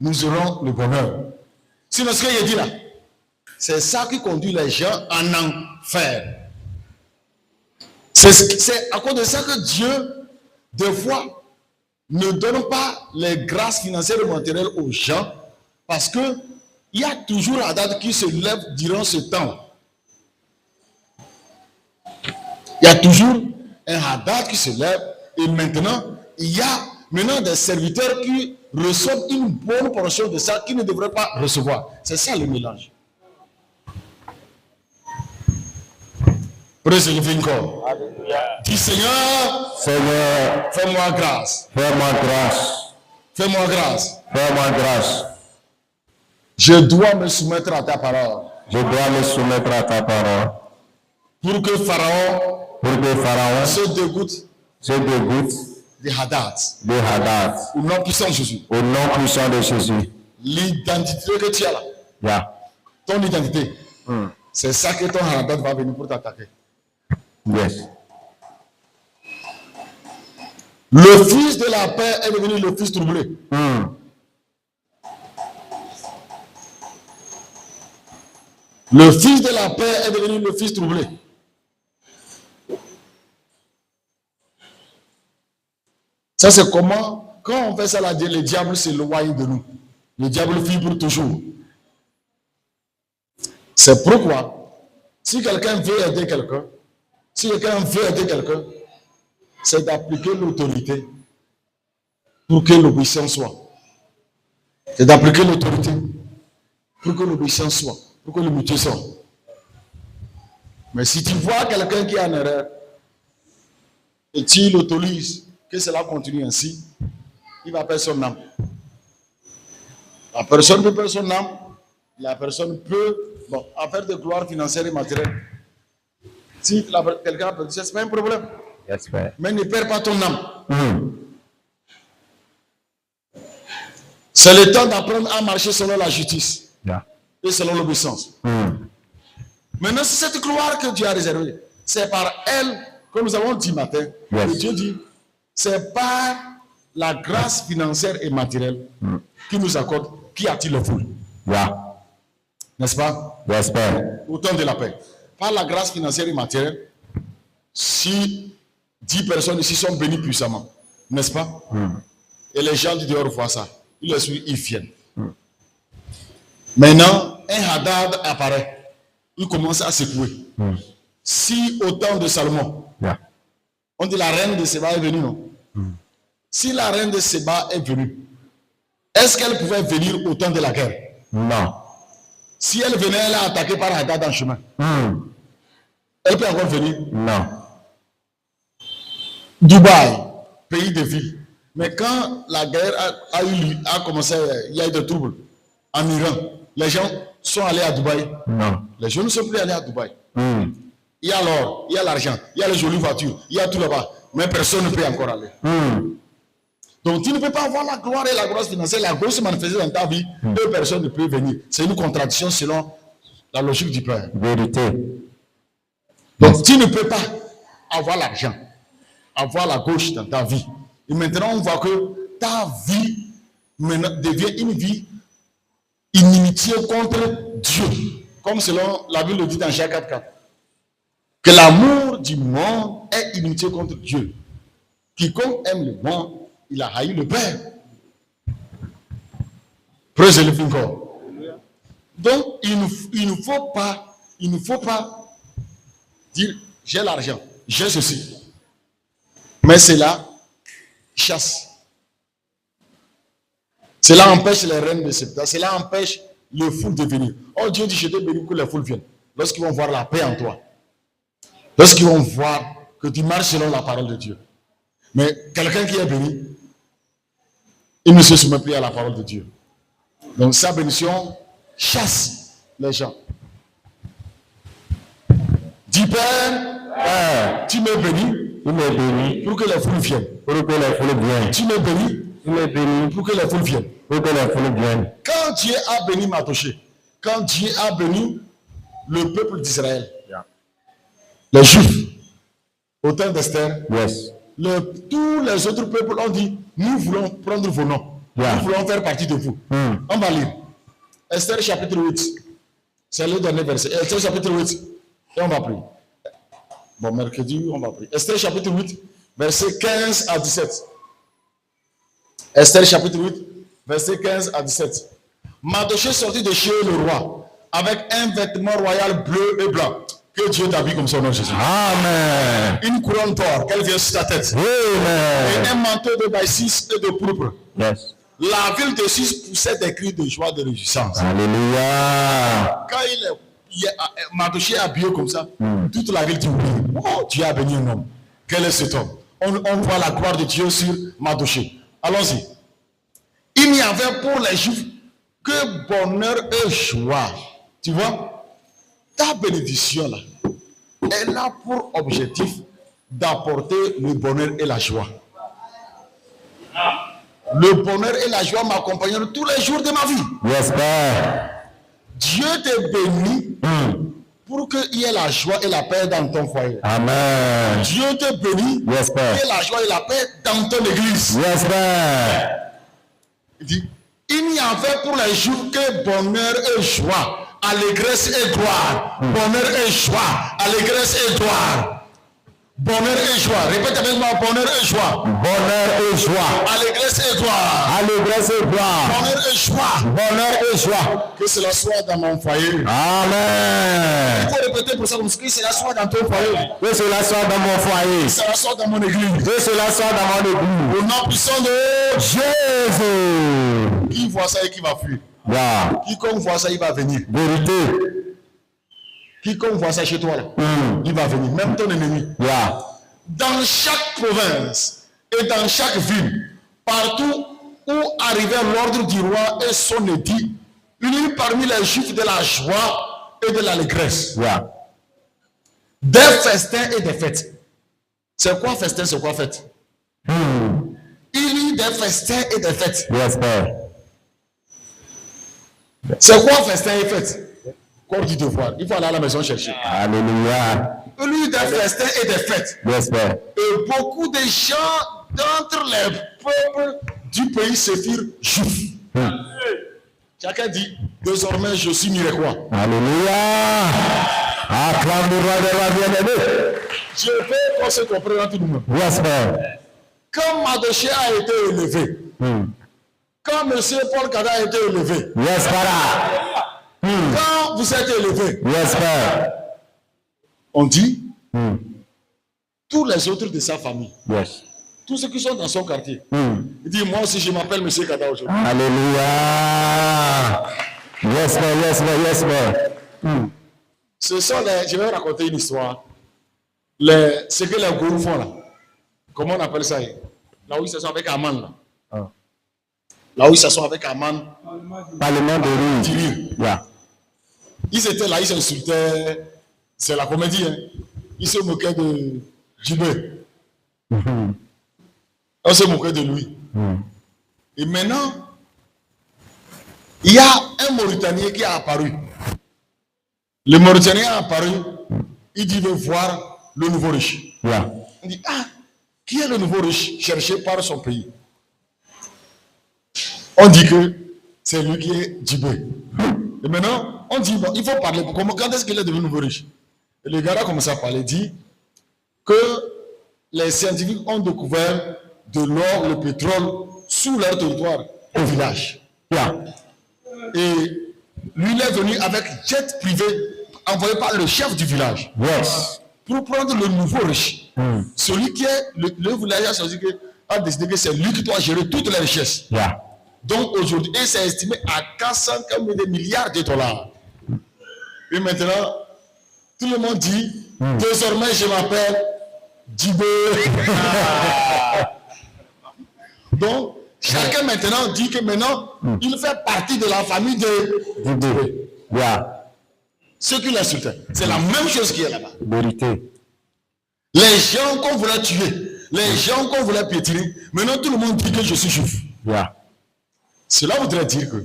Nous aurons le bonheur. C'est ce qu'il dit là. C'est ça qui conduit les gens en enfer. C'est à cause de ça que Dieu, des fois, ne donne pas les grâces financières et matérielles aux gens, parce que il y a toujours la date qui se lève durant ce temps. Il y a toujours un Hadad qui se lève, et maintenant, il y a maintenant des serviteurs qui reçoivent une bonne portion de ça qu'ils ne devraient pas recevoir. C'est ça le mélange. Praise the living God. Dis Seigneur, fais-moi grâce.
Fais-moi grâce.
Fais-moi grâce.
Fais-moi grâce.
Je dois me soumettre à ta parole.
Je dois me soumettre à ta parole.
Pour que Pharaon se dégoûte de Hadad. Au nom puissant de Jésus.
Au nom puissant de Jésus.
L'identité que tu as là,
Yeah.
ton identité, c'est ça que ton Hadad va venir pour t'attaquer.
Yes.
Le fils de la paix est devenu le fils troublé. Le fils de la paix est devenu le fils troublé. Ça, c'est comment, quand on fait ça, là, le diable s'éloigne de nous. Le diable vibre toujours. C'est pourquoi, si quelqu'un veut aider quelqu'un, c'est d'appliquer l'autorité pour que l'obéissance soit. C'est d'appliquer l'autorité pour que l'obéissance soit, pour que le métier soit. Mais si tu vois quelqu'un qui est en erreur et tu l'autorises, que cela continue ainsi, il va perdre son âme. La personne peut perdre son âme, la personne peut, avoir de gloire financière et matérielle. Si quelqu'un a perdu ça, ce n'est pas un problème.
Yes,
mais ne perds pas ton âme. C'est le temps d'apprendre à marcher selon la justice et selon l'obéissance. Maintenant, c'est cette gloire que Dieu a réservée. C'est par elle, comme nous avons dit matin, que Dieu dit, c'est par la grâce financière et matérielle qui nous accorde, qui attire le foules. N'est-ce pas? Au temps de la paix. Par la grâce financière et matérielle, si 10 personnes ici sont bénies puissamment, n'est-ce pas? Et les gens du dehors voient ça. Ils viennent. Maintenant, un Hadad apparaît. Il commence à secouer. Si au temps de Salomon, on dit la reine de Séba est venue, non? Si la reine de Séba est venue, est-ce qu'elle pouvait venir au temps de la guerre?
Non.
Si elle venait, elle est attaquée par Hadad en chemin. Elle peut encore venir?
Non.
Dubaï, pays de ville. Mais quand la guerre a commencé, il y a eu des troubles en Iran. Les gens sont allés à Dubaï.
Non.
Les gens ne sont plus allés à Dubaï. Il y a l'or, il y a l'argent, il y a les jolies voitures, il y a tout là-bas. Mais personne ne peut encore aller. Donc tu ne peux pas avoir la gloire et la grâce financière. La grâce se manifester dans ta vie. Deux personnes ne peuvent venir. C'est une contradiction selon la logique du Père.
Vérité.
Donc tu ne peux pas avoir l'argent, avoir la gauche dans ta vie. Et maintenant on voit que ta vie maintenant devient une vie inimitié contre Dieu. Comme selon la Bible le dit dans Jacques 4:4. Que l'amour du monde est inimitié contre Dieu. Quiconque aime le monde, il a haï le Père. Praise the living God. Donc, il ne faut pas dire j'ai l'argent, j'ai ceci. Mais cela chasse. Cela empêche les reines de Septa. Cela empêche les foules de venir. Oh, Dieu dit je te bénis que les foules viennent. Lorsqu'ils vont voir la paix en toi. Lorsqu'ils vont voir que tu marches selon la parole de Dieu. Mais quelqu'un qui est béni, il ne se soumet plus à la parole de Dieu. Donc sa bénédiction chasse les gens. Dis Père, tu me bénis pour que les foules viennent. Tu me bénis pour que les foules viennent. Quand Dieu a béni Matoché, quand Dieu a béni le peuple d'Israël, les Juifs, au temps d'Esther, tous les autres peuples ont dit, nous voulons prendre vos noms. Nous voulons faire partie de vous. On va lire. Esther chapitre 8. C'est le dernier verset. Esther chapitre 8. Et on va prier. Bon, mercredi, on va prier. Esther chapitre 8, verset 15 à 17. Esther chapitre 8, verset 15 à 17. Mardochée sortit de chez le roi avec un vêtement royal bleu et blanc. Que Dieu t'habille comme son nom Jésus.
Amen.
Une couronne d'or qu'elle vient sur ta tête.
Amen.
Et un manteau de baïsis et de pourpre.
Yes.
La ville de Sus poussait des cris de joie, de réjouissance.
Alléluia.
Quand Mardochée est habillé comme ça, toute la ville dit oui. Oh, Dieu a béni un homme. Quel est cet homme? On voit la gloire de Dieu sur Mardochée. Allons-y. Il n'y avait pour les Juifs que bonheur et joie. Tu vois? ta bénédiction là, elle a pour objectif d'apporter le bonheur et la joie. Le bonheur et la joie m'accompagneront tous les jours de ma vie.
Yes, Père.
Dieu te bénit pour qu'il y ait la joie et la paix dans ton foyer.
Amen.
Dieu te bénit
Yes,
pour
Père.
qu'il y ait la joie et la paix dans ton église.
Yes, Père.
Il dit, il n'y avait pour les jours que bonheur et joie, allégresse et gloire. Bonheur et joie, allégresse et gloire. Bonheur et joie. Répète avec moi, bonheur et joie.
Bonheur et joie.
Allégresse et gloire.
Allégresse et gloire.
Bonheur et joie.
Bonheur et joie.
Que cela soit dans mon foyer.
Amen.
Il faut répéter pour ça comme ça, que cela soit dans ton foyer.
Que cela soit dans mon foyer.
Que cela soit dans mon église.
Que cela soit dans mon église.
Au nom puissant de
Jésus.
qui voit ça et qui va fuir.
Yeah.
Quiconque voit ça, il va venir.
Vérité.
Quiconque voit ça chez toi, là, il va venir. Même ton ennemi.
Yeah.
Dans chaque province et dans chaque ville, partout où arrivait l'ordre du roi et son édit, il y eut parmi les Juifs de la joie et de l'allégresse.
Yeah.
Des festins et des fêtes. C'est quoi festin, c'est quoi fête? Il y eut des festins et des fêtes.
Yes, Père.
C'est quoi festin et fête? Comme du devoir. Il faut aller à la maison chercher.
Alléluia.
Il y eut des festins et des fêtes.
Yes, Père.
Et beaucoup de gens d'entre les peuples du pays se firent juifs. Chacun dit, désormais je suis mirecois.
Alléluia. Acclame le roi des rois bien-aimés.
Je veux qu'on se comprenne entre nous.
Yes, Père.
Quand Mardochée a été élevé, quand M. Paul Kada a été élevé,
Yes, Père.
quand vous êtes élevé,
Yes, Père.
on dit, tous les autres de sa famille,
Yes.
tous ceux qui sont dans son quartier, il dit, moi aussi je m'appelle M. Kada aujourd'hui.
Alléluia. Yes, Père. Yes, Père. Yes, Père.
Ce sont les, je vais vous raconter une histoire. Ce que les gourous font là. Comment on appelle ça? Là où ils se sont avec Aman là. Là où ils se sont avec Aman.
Parlement de rue.
Tiril.
Yeah.
Ils étaient là, ils s'insultaient. C'est la comédie. Hein. Ils se moquaient de Djibé. On se moquait de lui. Et maintenant, il y a un Mauritanien qui a apparu. Le Mauritanien a apparu. Il dit, il veut voir le nouveau riche.
Yeah.
On dit, ah, qui est le nouveau riche cherché par son pays? On dit que c'est lui qui est Djibé. Et maintenant, on dit, bon, il faut parler. Comment, quand est-ce qu'il est devenu nouveau riche? Et le gars a commencé à parler, dit que les scientifiques ont découvert de l'or, le pétrole sous leur territoire, au village.
Yeah.
Et lui, il est venu avec jet privé envoyé par le chef du village.
Yes.
Pour prendre le nouveau riche. Celui qui est, le village a décidé que c'est lui qui doit gérer toutes les richesses.
Yeah.
Donc aujourd'hui, c'est estimé à 400 milliards de dollars. Et maintenant, tout le monde dit, désormais je m'appelle Djibé. Donc, chacun maintenant dit que maintenant, il fait partie de la famille de Djibé.
Yeah.
Ceux qui l'insultaient, c'est la même chose qui est là-bas.
Vérité.
Les gens qu'on voulait tuer, les gens qu'on voulait piétiner, maintenant tout le monde dit que je suis juif.
Yeah.
Cela voudrait dire que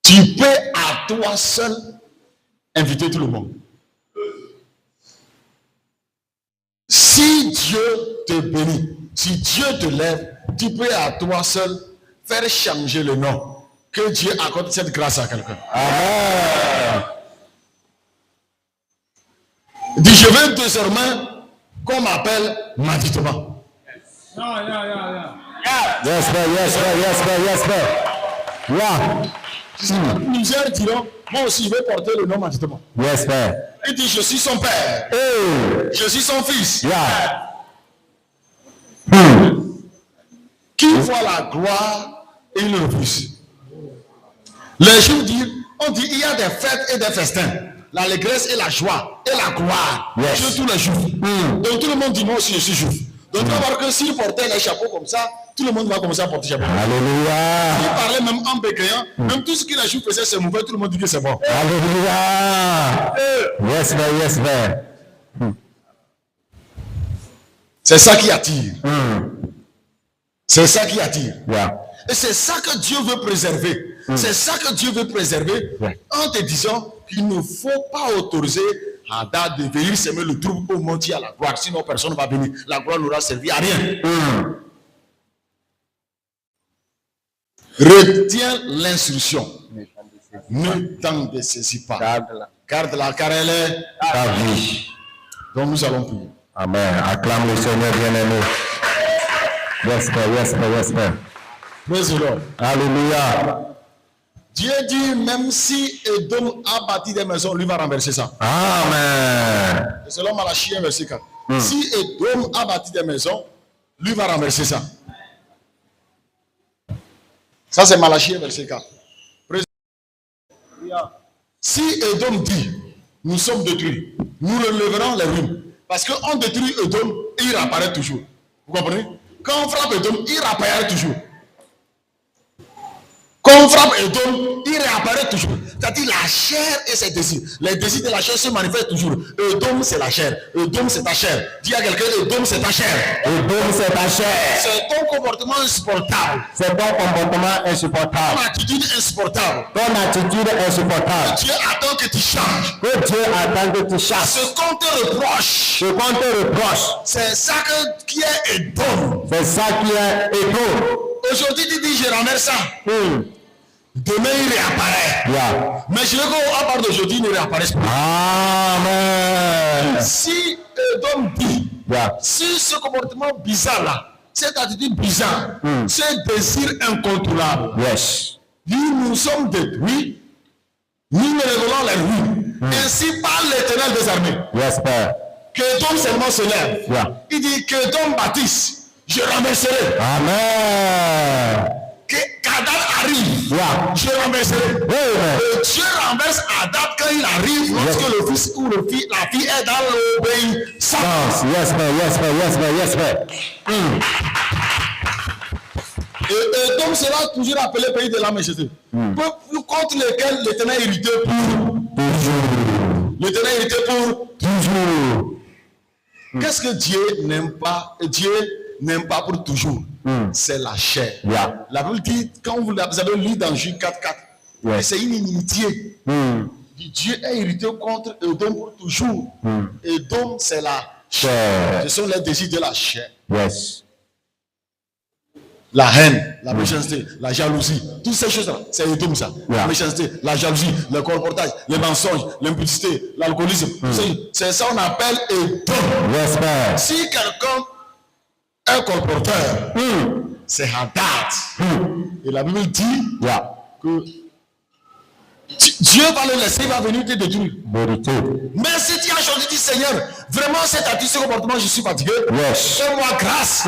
tu peux à toi seul inviter tout le monde. Si Dieu te bénit, si Dieu te lève, tu peux à toi seul faire changer le nom. Que Dieu accorde cette grâce à quelqu'un.
Amen.
Dis, je veux désormais qu'on m'appelle Matitoma.
Yes, Père. Yes, Père. Yes, Père. Yes, Père. Yeah.
Plusieurs diront, moi aussi je vais porter le nom Matitoma.
Yes, Père.
Il dit, je suis son père,
Hey.
je suis son fils.
Yeah.
Qui voit la gloire et il le refuse. Les Juifs disent, on dit, il y a des fêtes et des festins. L'allégresse et la joie et la gloire
Yes.
chez tous les Juifs. Donc tout le monde dit, moi aussi je suis juif. Donc on va voir que s'il portait les chapeaux comme ça, tout le monde va commencer à porter chapeau.
Alléluia.
Il parlait même en bégayant, même tout ce qu'il a joué faisait c'est mauvais, tout le monde dit que c'est bon.
Alléluia. Yes, sir. Yes, sir.
C'est ça qui attire. C'est ça qui attire.
Yeah.
Et c'est ça que Dieu veut préserver. C'est ça que Dieu veut préserver en te disant qu'il ne faut pas autoriser Hadad de venir semer le trouble au monde à la gloire. Sinon personne ne va venir. La gloire n'aura servi à rien. Retiens l'instruction. Ne t'en dessaisis pas. Garde-la car elle est
Ta vie.
Donc nous allons prier.
Amen. Acclame le Seigneur bien-aimé. Yes, sir. Yes, sir. Yes, sir.
Praise the Lord.
Alléluia.
Dieu dit même si Edom a bâti des maisons, lui va renverser ça.
Amen.
C'est selon Malachie 1, verset 4. Si Edom a bâti des maisons, lui va renverser ça. Ça c'est Malachie 1, verset 4. Si Edom dit, nous sommes détruits, nous relèverons les ruines. Parce qu'on détruit Edom et il réapparaît toujours. Vous comprenez? Quand on frappe Edom, il réapparaît toujours. Quand on frappe Edom, il réapparaît toujours. C'est-à-dire la chair et ses désirs. Les désirs de la chair se manifestent toujours. Edom, c'est la chair. Edom, c'est ta chair. Dis à quelqu'un, Edom, c'est ta chair.
Edom, c'est ta chair.
C'est ton comportement insupportable.
C'est ton comportement insupportable.
Ton attitude insupportable.
Ton attitude insupportable.
Dieu attend que tu changes.
Que Dieu attend que tu changes.
Ce qu'on te reproche,
Ce qu'on te reproche,
c'est ça qui est Edom.
c'est ça qui est Edom.
Aujourd'hui, tu dis, je renverse ça. Demain, il réapparaît.
Yeah.
Mais je veux qu'à part d'aujourd'hui, il ne réapparaisse pas.
Amen.
Si Edom dit,
Yeah.
si ce comportement bizarre-là, cette attitude bizarre, ce désir incontrôlable,
Yes.
dit nous sommes détruits, nous révélons les ruines. Ainsi parle l'Éternel des armées.
Yes, Père.
Que Edom seulement se lève.
Yeah.
Il dit que Edom bâtisse, je renverserai.
Amen.
Que Hadad arrive,
Yeah.
je renverserai.
Amen.
Dieu renverse Hadad quand il arrive, lorsque le fils ou la fille est dans l'obéissance.
Yes, Père. Yes, Père. Yes, Père. Yes, Père.
Et Edom sera toujours appelé pays de la méchanceté. Peuple contre lequel l'Éternel est irrité pour. L'Éternel est irrité pour.
Toujours.
Qu'est-ce que Dieu n'aime pas? Dieu n'aime pas pour toujours. C'est la chair.
Yeah.
La Bible dit, quand vous avez lu dans Juge 4:4,
Ouais.
c'est une inimitié. Dieu est irrité contre Edom pour toujours. Edom, c'est la chair. Ce sont les désirs de la chair.
Yes.
La haine, la méchanceté, la jalousie, toutes ces choses-là, c'est Edom ça. La
Yeah.
méchanceté, la jalousie, le colportage, les mensonges, l'impudicité, l'alcoolisme. C'est ça qu'on appelle Edom.
Yes, Père.
Si quelqu'un est colporteur, c'est Hadad. Et la Bible dit
Yeah.
que Dieu va le laisser, il va venir te détruire.
Vérité.
Mais si tu as choisi, dis Seigneur, vraiment cette attitude, ce comportement, je suis fatigué.
Yes.
Fais-moi grâce.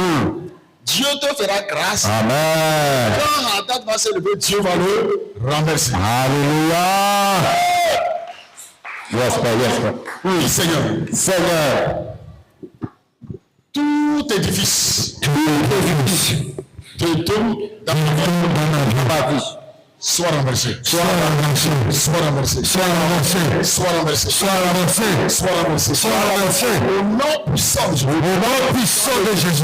Dieu te fera grâce.
Amen.
Quand Hadad va se lever, Dieu va le renverser.
Alléluia. Yes, Père. Yes, Père.
Oui, Seigneur,
Seigneur.
tout édifice de Dom dans
Ma vie.
soit renversé.
Sois renversé.
Soit renversé.
Sois renversé.
Soit renversé.
Sois renversé.
Soit renversé.
Sois renversé.
Au nom puissant de Jésus.
Au nom puissant de Jésus.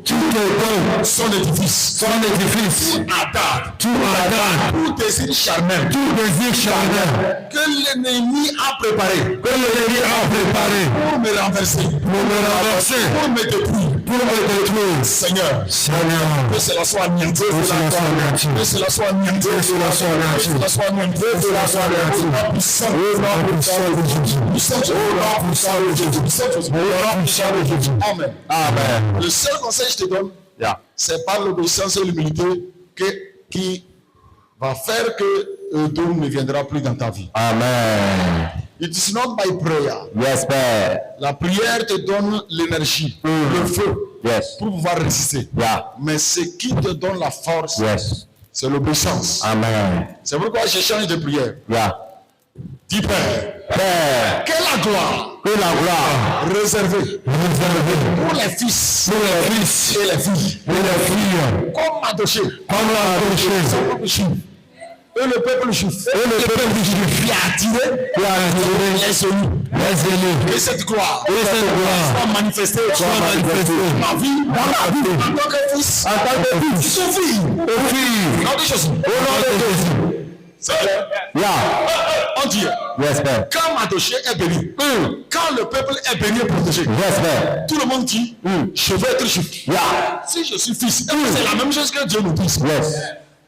Tout est
Son édifice.
son édifice.
Hadad.
Tout Adam.
Tout désir charnel
Tout désir charnel
que l'ennemi a préparé
que l'ennemi a préparé
pour me renverser,
pour me renverser,
pour me détruire.
pour me détruire.
Seigneur,
Seigneur,
que cela soit anéanti.
que cela soit anéanti.
Que cela soit anéanti.
Que cela soit anéanti.
Que cela soit anéanti.
Que cela soit anéanti.
Au nom puissant.
Au nom puissant de Jésus.
Puissant de Jésus.
Au nom puissant de Jésus.
Puissant de Jésus.
Au nom puissant de Jésus.
Amen.
Amen.
Le seul conseil que je te donne,
Yeah.
c'est par l'obéissance et l'humilité qui va faire que Edom ne viendra plus dans ta vie.
Amen.
It is not by prayer.
Yes, Père.
La prière te donne l'énergie, le feu
Yes.
pour pouvoir résister.
Yeah.
Mais ce qui te donne la force,
Yes.
c'est l'obéissance.
Amen.
C'est pourquoi je change de prière.
Yeah.
Dis Père,
Père,
que la gloire
que la gloire
réservée pour les fils
pour les fils
et les filles,
et les filles,
comme Mardoché,
comme la rocher,
et le peuple juif,
et le peuple juif
qui a attiré
qui a attiré
les élus.
les élus.
Et cette gloire
Et cette gloire
soit manifestée
manifestée
dans ma vie,
dans ma vie,
en tant que fils,
en tant que
et
fils,
son fille.
aux filles,
Non, des choses.
au nom de Jésus.
C'est clair.
Yeah.
On dit,
Yes, Père.
quand Mardoché est béni, quand le peuple est béni et protégé,
Yes, Père.
tout le monde dit, je veux être juif.
Yeah.
Si je suis fils, c'est la même chose que Dieu nous dit.
Yes.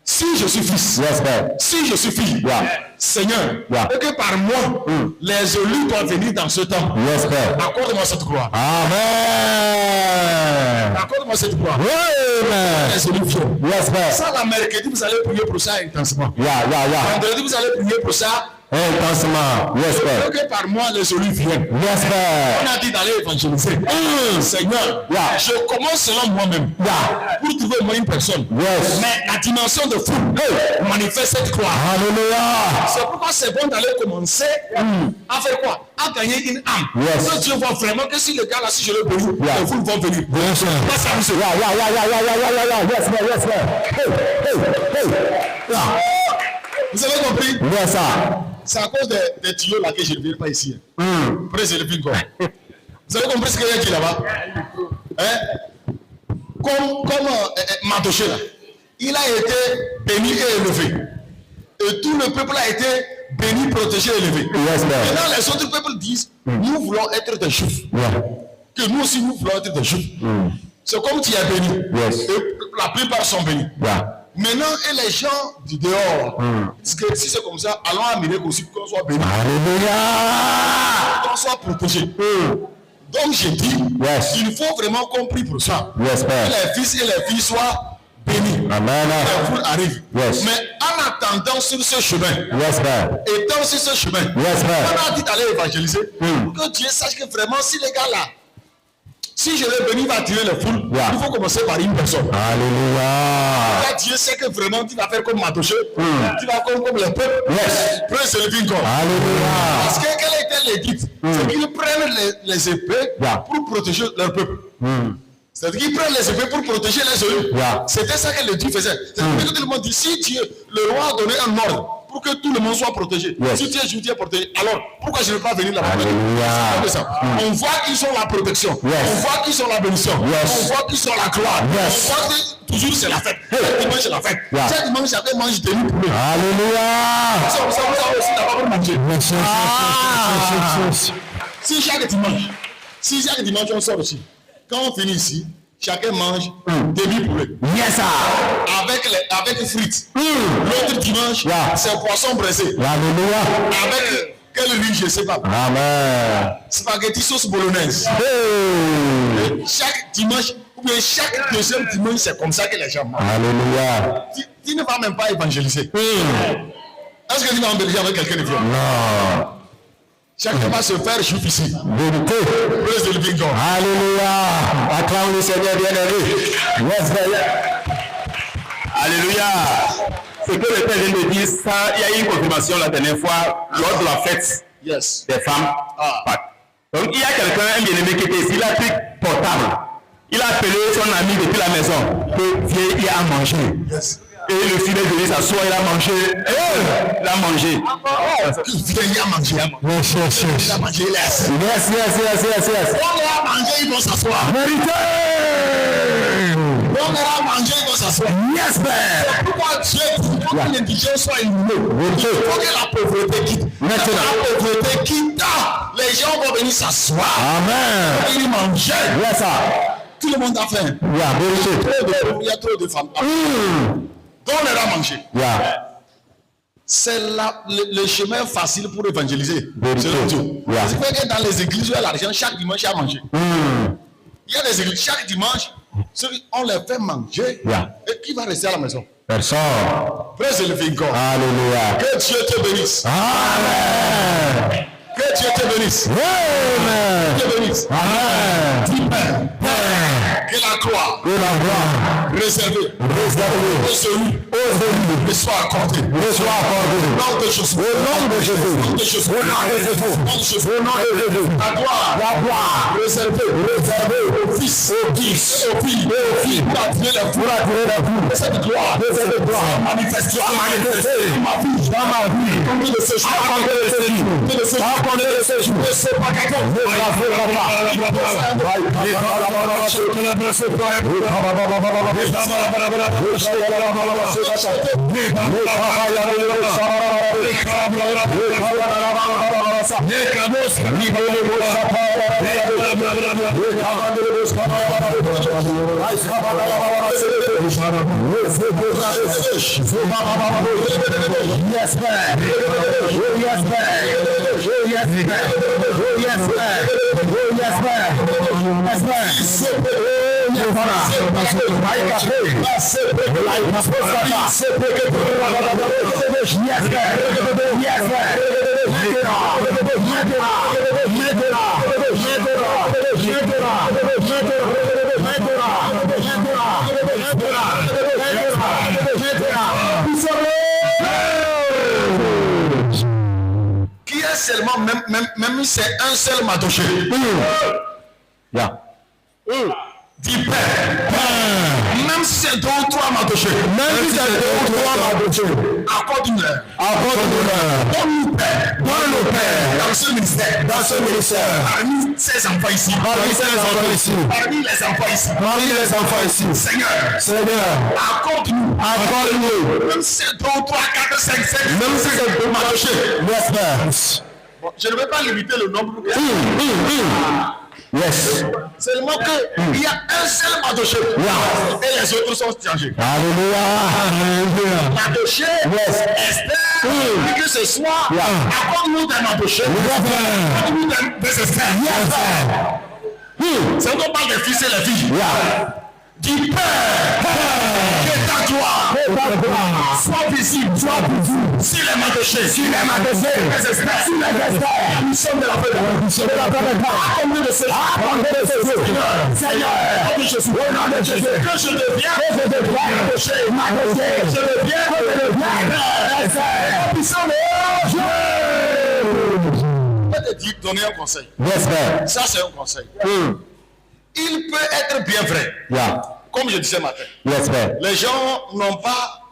Si je suis fils,
Yes, Père.
si je suis fille,
Yeah.
Seigneur,
Yeah.
et que par moi, les élus doivent venir dans ce temps.
Yes, Père.
Accorde-moi cette gloire.
Amen.
Accorde-moi cette gloire.
Amen.
Les élus viennent.
Yes, Père.
Ça, la mercredi, vous allez prier pour ça intensement.
Yeah.
Vendredi, vous allez prier pour ça.
Intensement. Yes, Père.
Et que par moi, les élus viennent.
Yes, Père.
On a dit d'aller évangéliser. Seigneur,
Yeah.
je commence selon moi-même
Yeah.
pour trouver au moins une personne.
Yes.
Mais la dimension de foule manifeste cette gloire.
Alléluia.
C'est pourquoi c'est bon d'aller commencer à faire quoi? À gagner une âme.
Yes.
Que Dieu voit vraiment que si le gars là, si je le bénis,
Yeah.
les foules vont venir.
Yes, sir.
Pas ça, monsieur.
Yeah. Yes, Père. Yes, Père. Hey. Yeah.
Vous avez compris?
Yes, sir.
C'est à cause des tuyaux là que je ne viens pas ici. Après, c'est le film quoi. Vous avez compris ce qu'il y a dit là-bas? Hein? Comme Mardoché là, il a été béni et élevé. Et tout le peuple a été béni, protégé et élevé.
Yes, Père.
Maintenant, les autres peuples disent, nous voulons être des juifs.
Yeah.
Que nous aussi, nous voulons être des juifs. C'est comme tu es béni.
Yes.
Et la plupart sont bénis.
Yeah.
Maintenant, et les gens du dehors, parce que si c'est comme ça, allons amener aussi qu'on soit béni,
Alléluia.
qu'on soit protégé. Donc j'ai dit,
Yes.
il faut vraiment qu'on prie pour ça.
Yes,
Que
Père.
les fils et les filles soient bénis.
Amen.
La foule arrive.
Yes.
Mais en attendant sur ce chemin,
Yes, Père.
étant sur ce chemin,
Yes, Père.
on a dit d'aller évangéliser. Pour que Dieu sache que vraiment, si les gars là, si je les bénis, il va attirer les foules,
Yeah.
il faut commencer par une personne.
Alléluia.
Là, Dieu sait que vraiment tu vas faire comme Mardoché, tu vas faire comme les peuples.
Yes.
Praise the living God.
Alléluia.
Parce que quelle était l'édite? C'est qu'ils prennent les épées
Yeah.
pour protéger leur peuple. C'est-à-dire qu'ils prennent les épées pour protéger les élus.
Yeah.
C'était ça que le Dieu faisait. C'est-à-dire que tout le monde dit, si Dieu, le roi a donné un ordre pour que tout le monde soit protégé.
Yes.
Si tu es juif, tu es protégé. Alors, pourquoi je ne vais pas venir là-bas?
Alléluia.
C'est comme ça. On voit qu'ils ont la protection.
Yes.
On voit qu'ils ont la bénédiction.
Yes.
On voit qu'ils ont la gloire.
Yes.
On voit que toujours c'est la fête. Chaque dimanche c'est la fête.
Yeah.
Chaque dimanche chacun mange des nuits poulet.
Alléluia.
Ça aussi d'abord pour manger. Si chaque dimanche on sort ici, quand on finit ici, chacun mange demi poulet
Yes, sir.
avec frites. L'autre dimanche,
Yeah.
c'est poisson braisé
Alléluia.
avec quel riz, je ne sais pas.
Amen.
Spaghetti sauce bolognaise.
Hey.
Chaque dimanche, ou bien chaque deuxième dimanche, c'est comme ça que les gens mangent.
Alléluia.
Tu ne vas même pas évangéliser. Est-ce que tu vas évangéliser avec quelqu'un de vieux?
Non.
Chacun va se faire juif ici.
Vérité.
Praise the living God.
Alléluia. Acclame le Seigneur bien-aimé. Yes, Père.
Alléluia. Ce que le Père vient de dire, ça, il y a eu une confirmation la dernière fois lors de la fête
Yes.
des femmes. Donc il y a quelqu'un, un bien-aimé qui était ici, il a pris portable. Il a appelé son ami depuis la maison. Que viens, il a mangé.
Yes.
Et le fils est venu s'asseoir, il a mangé. Il a mangé.
Il a mangé.
Yes, yes,
Il
yes.
a mangé, il est assis.
Yes, yes, yes, yes, yes.
On a mangé, ils vont s'asseoir.
Vérité.
On a mangé, ils vont s'asseoir.
Yes, Père.
Pourquoi Dieu dit pour que l'indigène soit illuminé?
Vérité.
Il faut que la pauvreté quitte.
Maintenant.
La pauvreté quitte. Les gens vont venir s'asseoir.
Amen.
Ils mangeaient.
Yes, sir.
Tout le monde a faim.
Yeah, vérité.
Il y a trop de femmes. Donc on leur a mangé.
Yeah.
C'est le chemin facile pour évangéliser.
Vérité.
Selon Dieu.
Yeah.
C'est vrai que dans les églises où il y a l'argent, chaque dimanche, il y a à manger. Il y a des églises, chaque dimanche, on les fait manger.
Yeah.
Et qui va rester à la maison?
Personne.
Praise the living God.
Alléluia.
Que Dieu te bénisse.
Amen.
Que Dieu te bénisse.
Amen.
Dieu te bénisse.
Amen.
Dis Père, que la la gloire réservée aux élus me soit accordée. Au nom de Jésus. Au nom de Jésus. Au nom de Jésus. La gloire réservée aux fils, aux filles, pour attirer la foule. Cette gloire manifestée dans ma vie. Combien de ces jours? Ne sais pas Yes, man. Yes, man. Yes, man. Yes, man. Yes, man. Yes, man. Qui est seulement, même si c'est un seul m'a touché. Dis Père, même si c'est 2 ou 3 m'a touché. Même si c'est 2 ou 3 m'a touché. Accorde-nous-leur. Donne-nous Père. Donne-nous Père. Dans ce ministère. Parmi ces enfants ici. Parmi les enfants ici. Seigneur. Accorde-nous. Même si c'est 2 ou 3, 4, 5, 7. Même si c'est 2 m'a touché. Bon, je ne vais pas limiter le nombre. Yes. Seulement qu'il y a un seul Madoché. Et les autres sont étrangers. Alléluia. Madoché, Esther, que ce soit, accorde-nous des Madoché. Accorde-nous des Esther. C'est non pas des fils et les filles. Dis Père, que ta gloire soit visible, si les Madochés, les Esther, nous sommes de la paix, comme nous le savons, Seigneur, au nom de Jésus, que je deviens Madoché, je deviens Esther, puissant de Dieu. Je vais te donner un conseil. Ça c'est un conseil. Il peut être bien vrai. Comme je disais matin. Les gens n'ont pas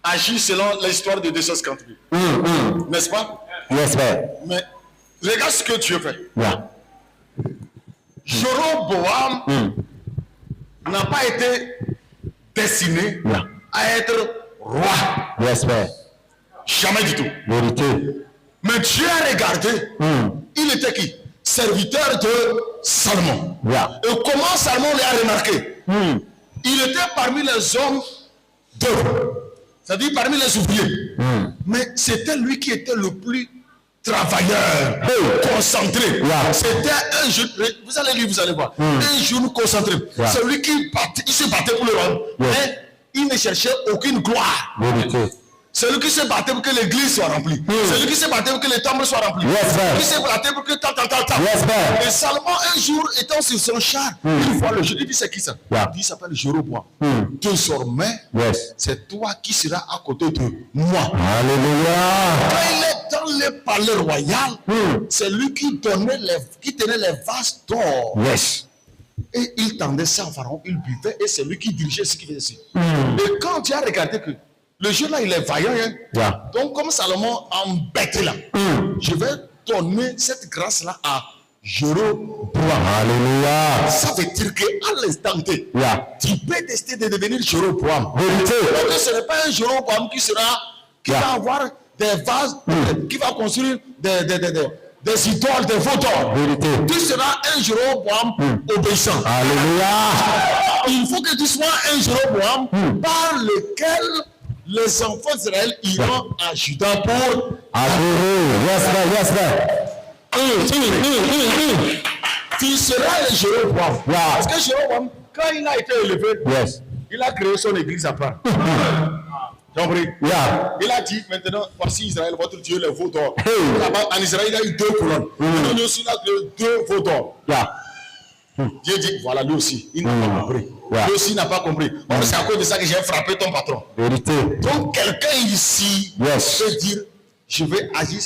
agi selon l'histoire de 250 000. N'est-ce pas? Mais regarde ce que Dieu fait. Jéroboam n'a pas été destiné à être roi. Jamais du tout. Mais Dieu a regardé. Il était qui? Serviteur de Salomon. Et comment Salomon l'a remarqué? Il était parmi les hommes d'œuvre, c'est-à-dire parmi les ouvriers. Mais c'était lui qui était le plus travailleur, concentré. C'était un jeune, vous allez lire, vous allez voir, un jeune concentré. C'est lui qui il se battait pour le roi, mais il ne cherchait aucune gloire. C'est lui qui se battait pour que l'église soit remplie. C'est lui qui se battait pour que les temples soient remplis. Qui se battait pour que Et Salomon, un jour, étant sur son char, il voit le jeune. Il dit c'est qui ça? Il s'appelle Jéroboam. Désormais, c'est toi qui seras à côté de moi. Alléluia. Quand il est dans le palais royal, c'est lui qui tenait les vases d'or. Et il tendait ça au pharaon, il buvait et c'est lui qui dirigeait ce qu'il faisait ici. Et quand tu as regardé que le jeune là, il est vaillant. Donc, comme Salomon embêté là, je vais donner cette grâce-là à Jéroboam. Alléluia. Ça veut dire qu'à l'instant T, tu peux décider de devenir Jéroboam. Donc, ce n'est pas un Jéroboam qui va avoir des vases, qui va construire des idoles, des faux d'or. Tu seras un Jéroboam obéissant. Alléluia. Il faut que tu sois un Jéroboam par lequel les enfants d'Israël iront à Juda pour tu seras le Jéroboam. Parce que Jéroboam, quand il a été élevé, il a créé son église à part. Il a dit maintenant, voici Israël, votre Dieu, les veaux d'or. En Israël, il y a eu 2 colonnes. Nous aussi, il a créé 2 veaux d'or. Dieu dit, voilà, lui aussi, il n'a pas compris.
Ouais.
Lui aussi n'a pas compris. C'est à cause de ça que j'ai frappé ton patron.
Vérité.
Donc, quelqu'un ici
Yes.
peut dire, je vais agir,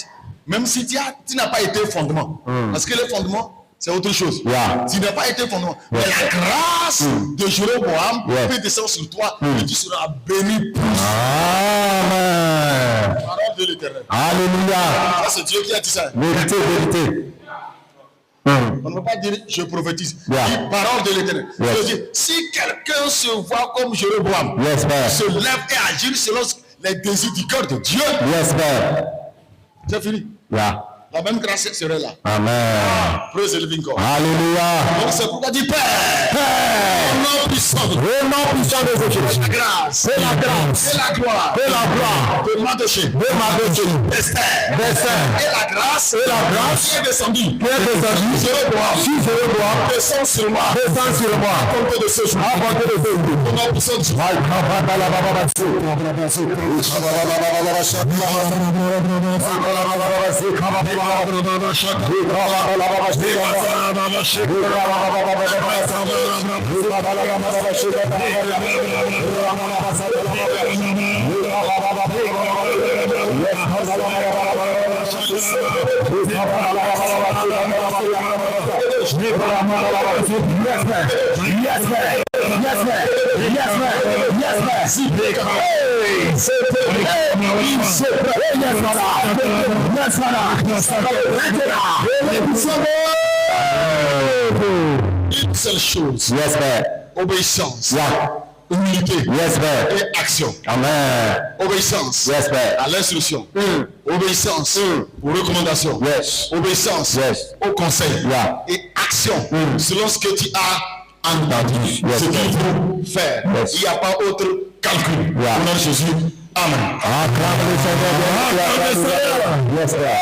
même si tu n'as pas été fondement. Parce que le fondement, c'est autre chose.
Yeah.
Tu n'as pas été fondement. Mais la grâce de Jéroboam peut descendre sur toi et tu seras béni plus.
Amen.
Parole de l'Éternel.
Alléluia.
Ça, c'est Dieu qui a dit ça.
Vérité, vérité.
On ne peut pas dire je prophétise.
Yeah.
Dis parole de l'Éternel.
Yes.
Je dis, si quelqu'un se voit comme Jéroboam,
Yes, Père.
se lève et agit selon les désirs du cœur de Dieu,
Yes, Père.
c'est fini.
Yeah.
La même grâce serait là.
Amen.
Praise the living God.
Alléluia.
Donc c'est pourquoi dis Père,
Père.
au nom puissant de Dieu,
Au nom puissant de Jésus.
la grâce,
C'est la grâce.
et la gloire,
Et la gloire.
de Mardoché,
De ma Dieu.
Esther,
Descend.
et la grâce,
Et la grâce.
qui est descendue,
Qui est descendu.
Jéroboam,
Si je le vois.
descend sur moi,
Descend sur moi.
à compter de ce jour,
À compter de ce jour.
au nom puissant de Dieu. Une seule chose,
Yes, Père.
obéissance,
Yeah.
humilité
Yes, Père.
et action.
Amen.
Obéissance
Yes, Père.
à l'instruction. Obéissance aux recommandations.
Yes.
Obéissance
Yes.
au conseil.
Yeah.
Et action selon ce que tu as entendu.
Yes,
Ce qu'il
Père.
faut faire.
Yes.
Il n'y a pas autre calcul.
Yeah.
Au nom de Jésus. Amen.
Acclame le Seigneur. Yes, Père.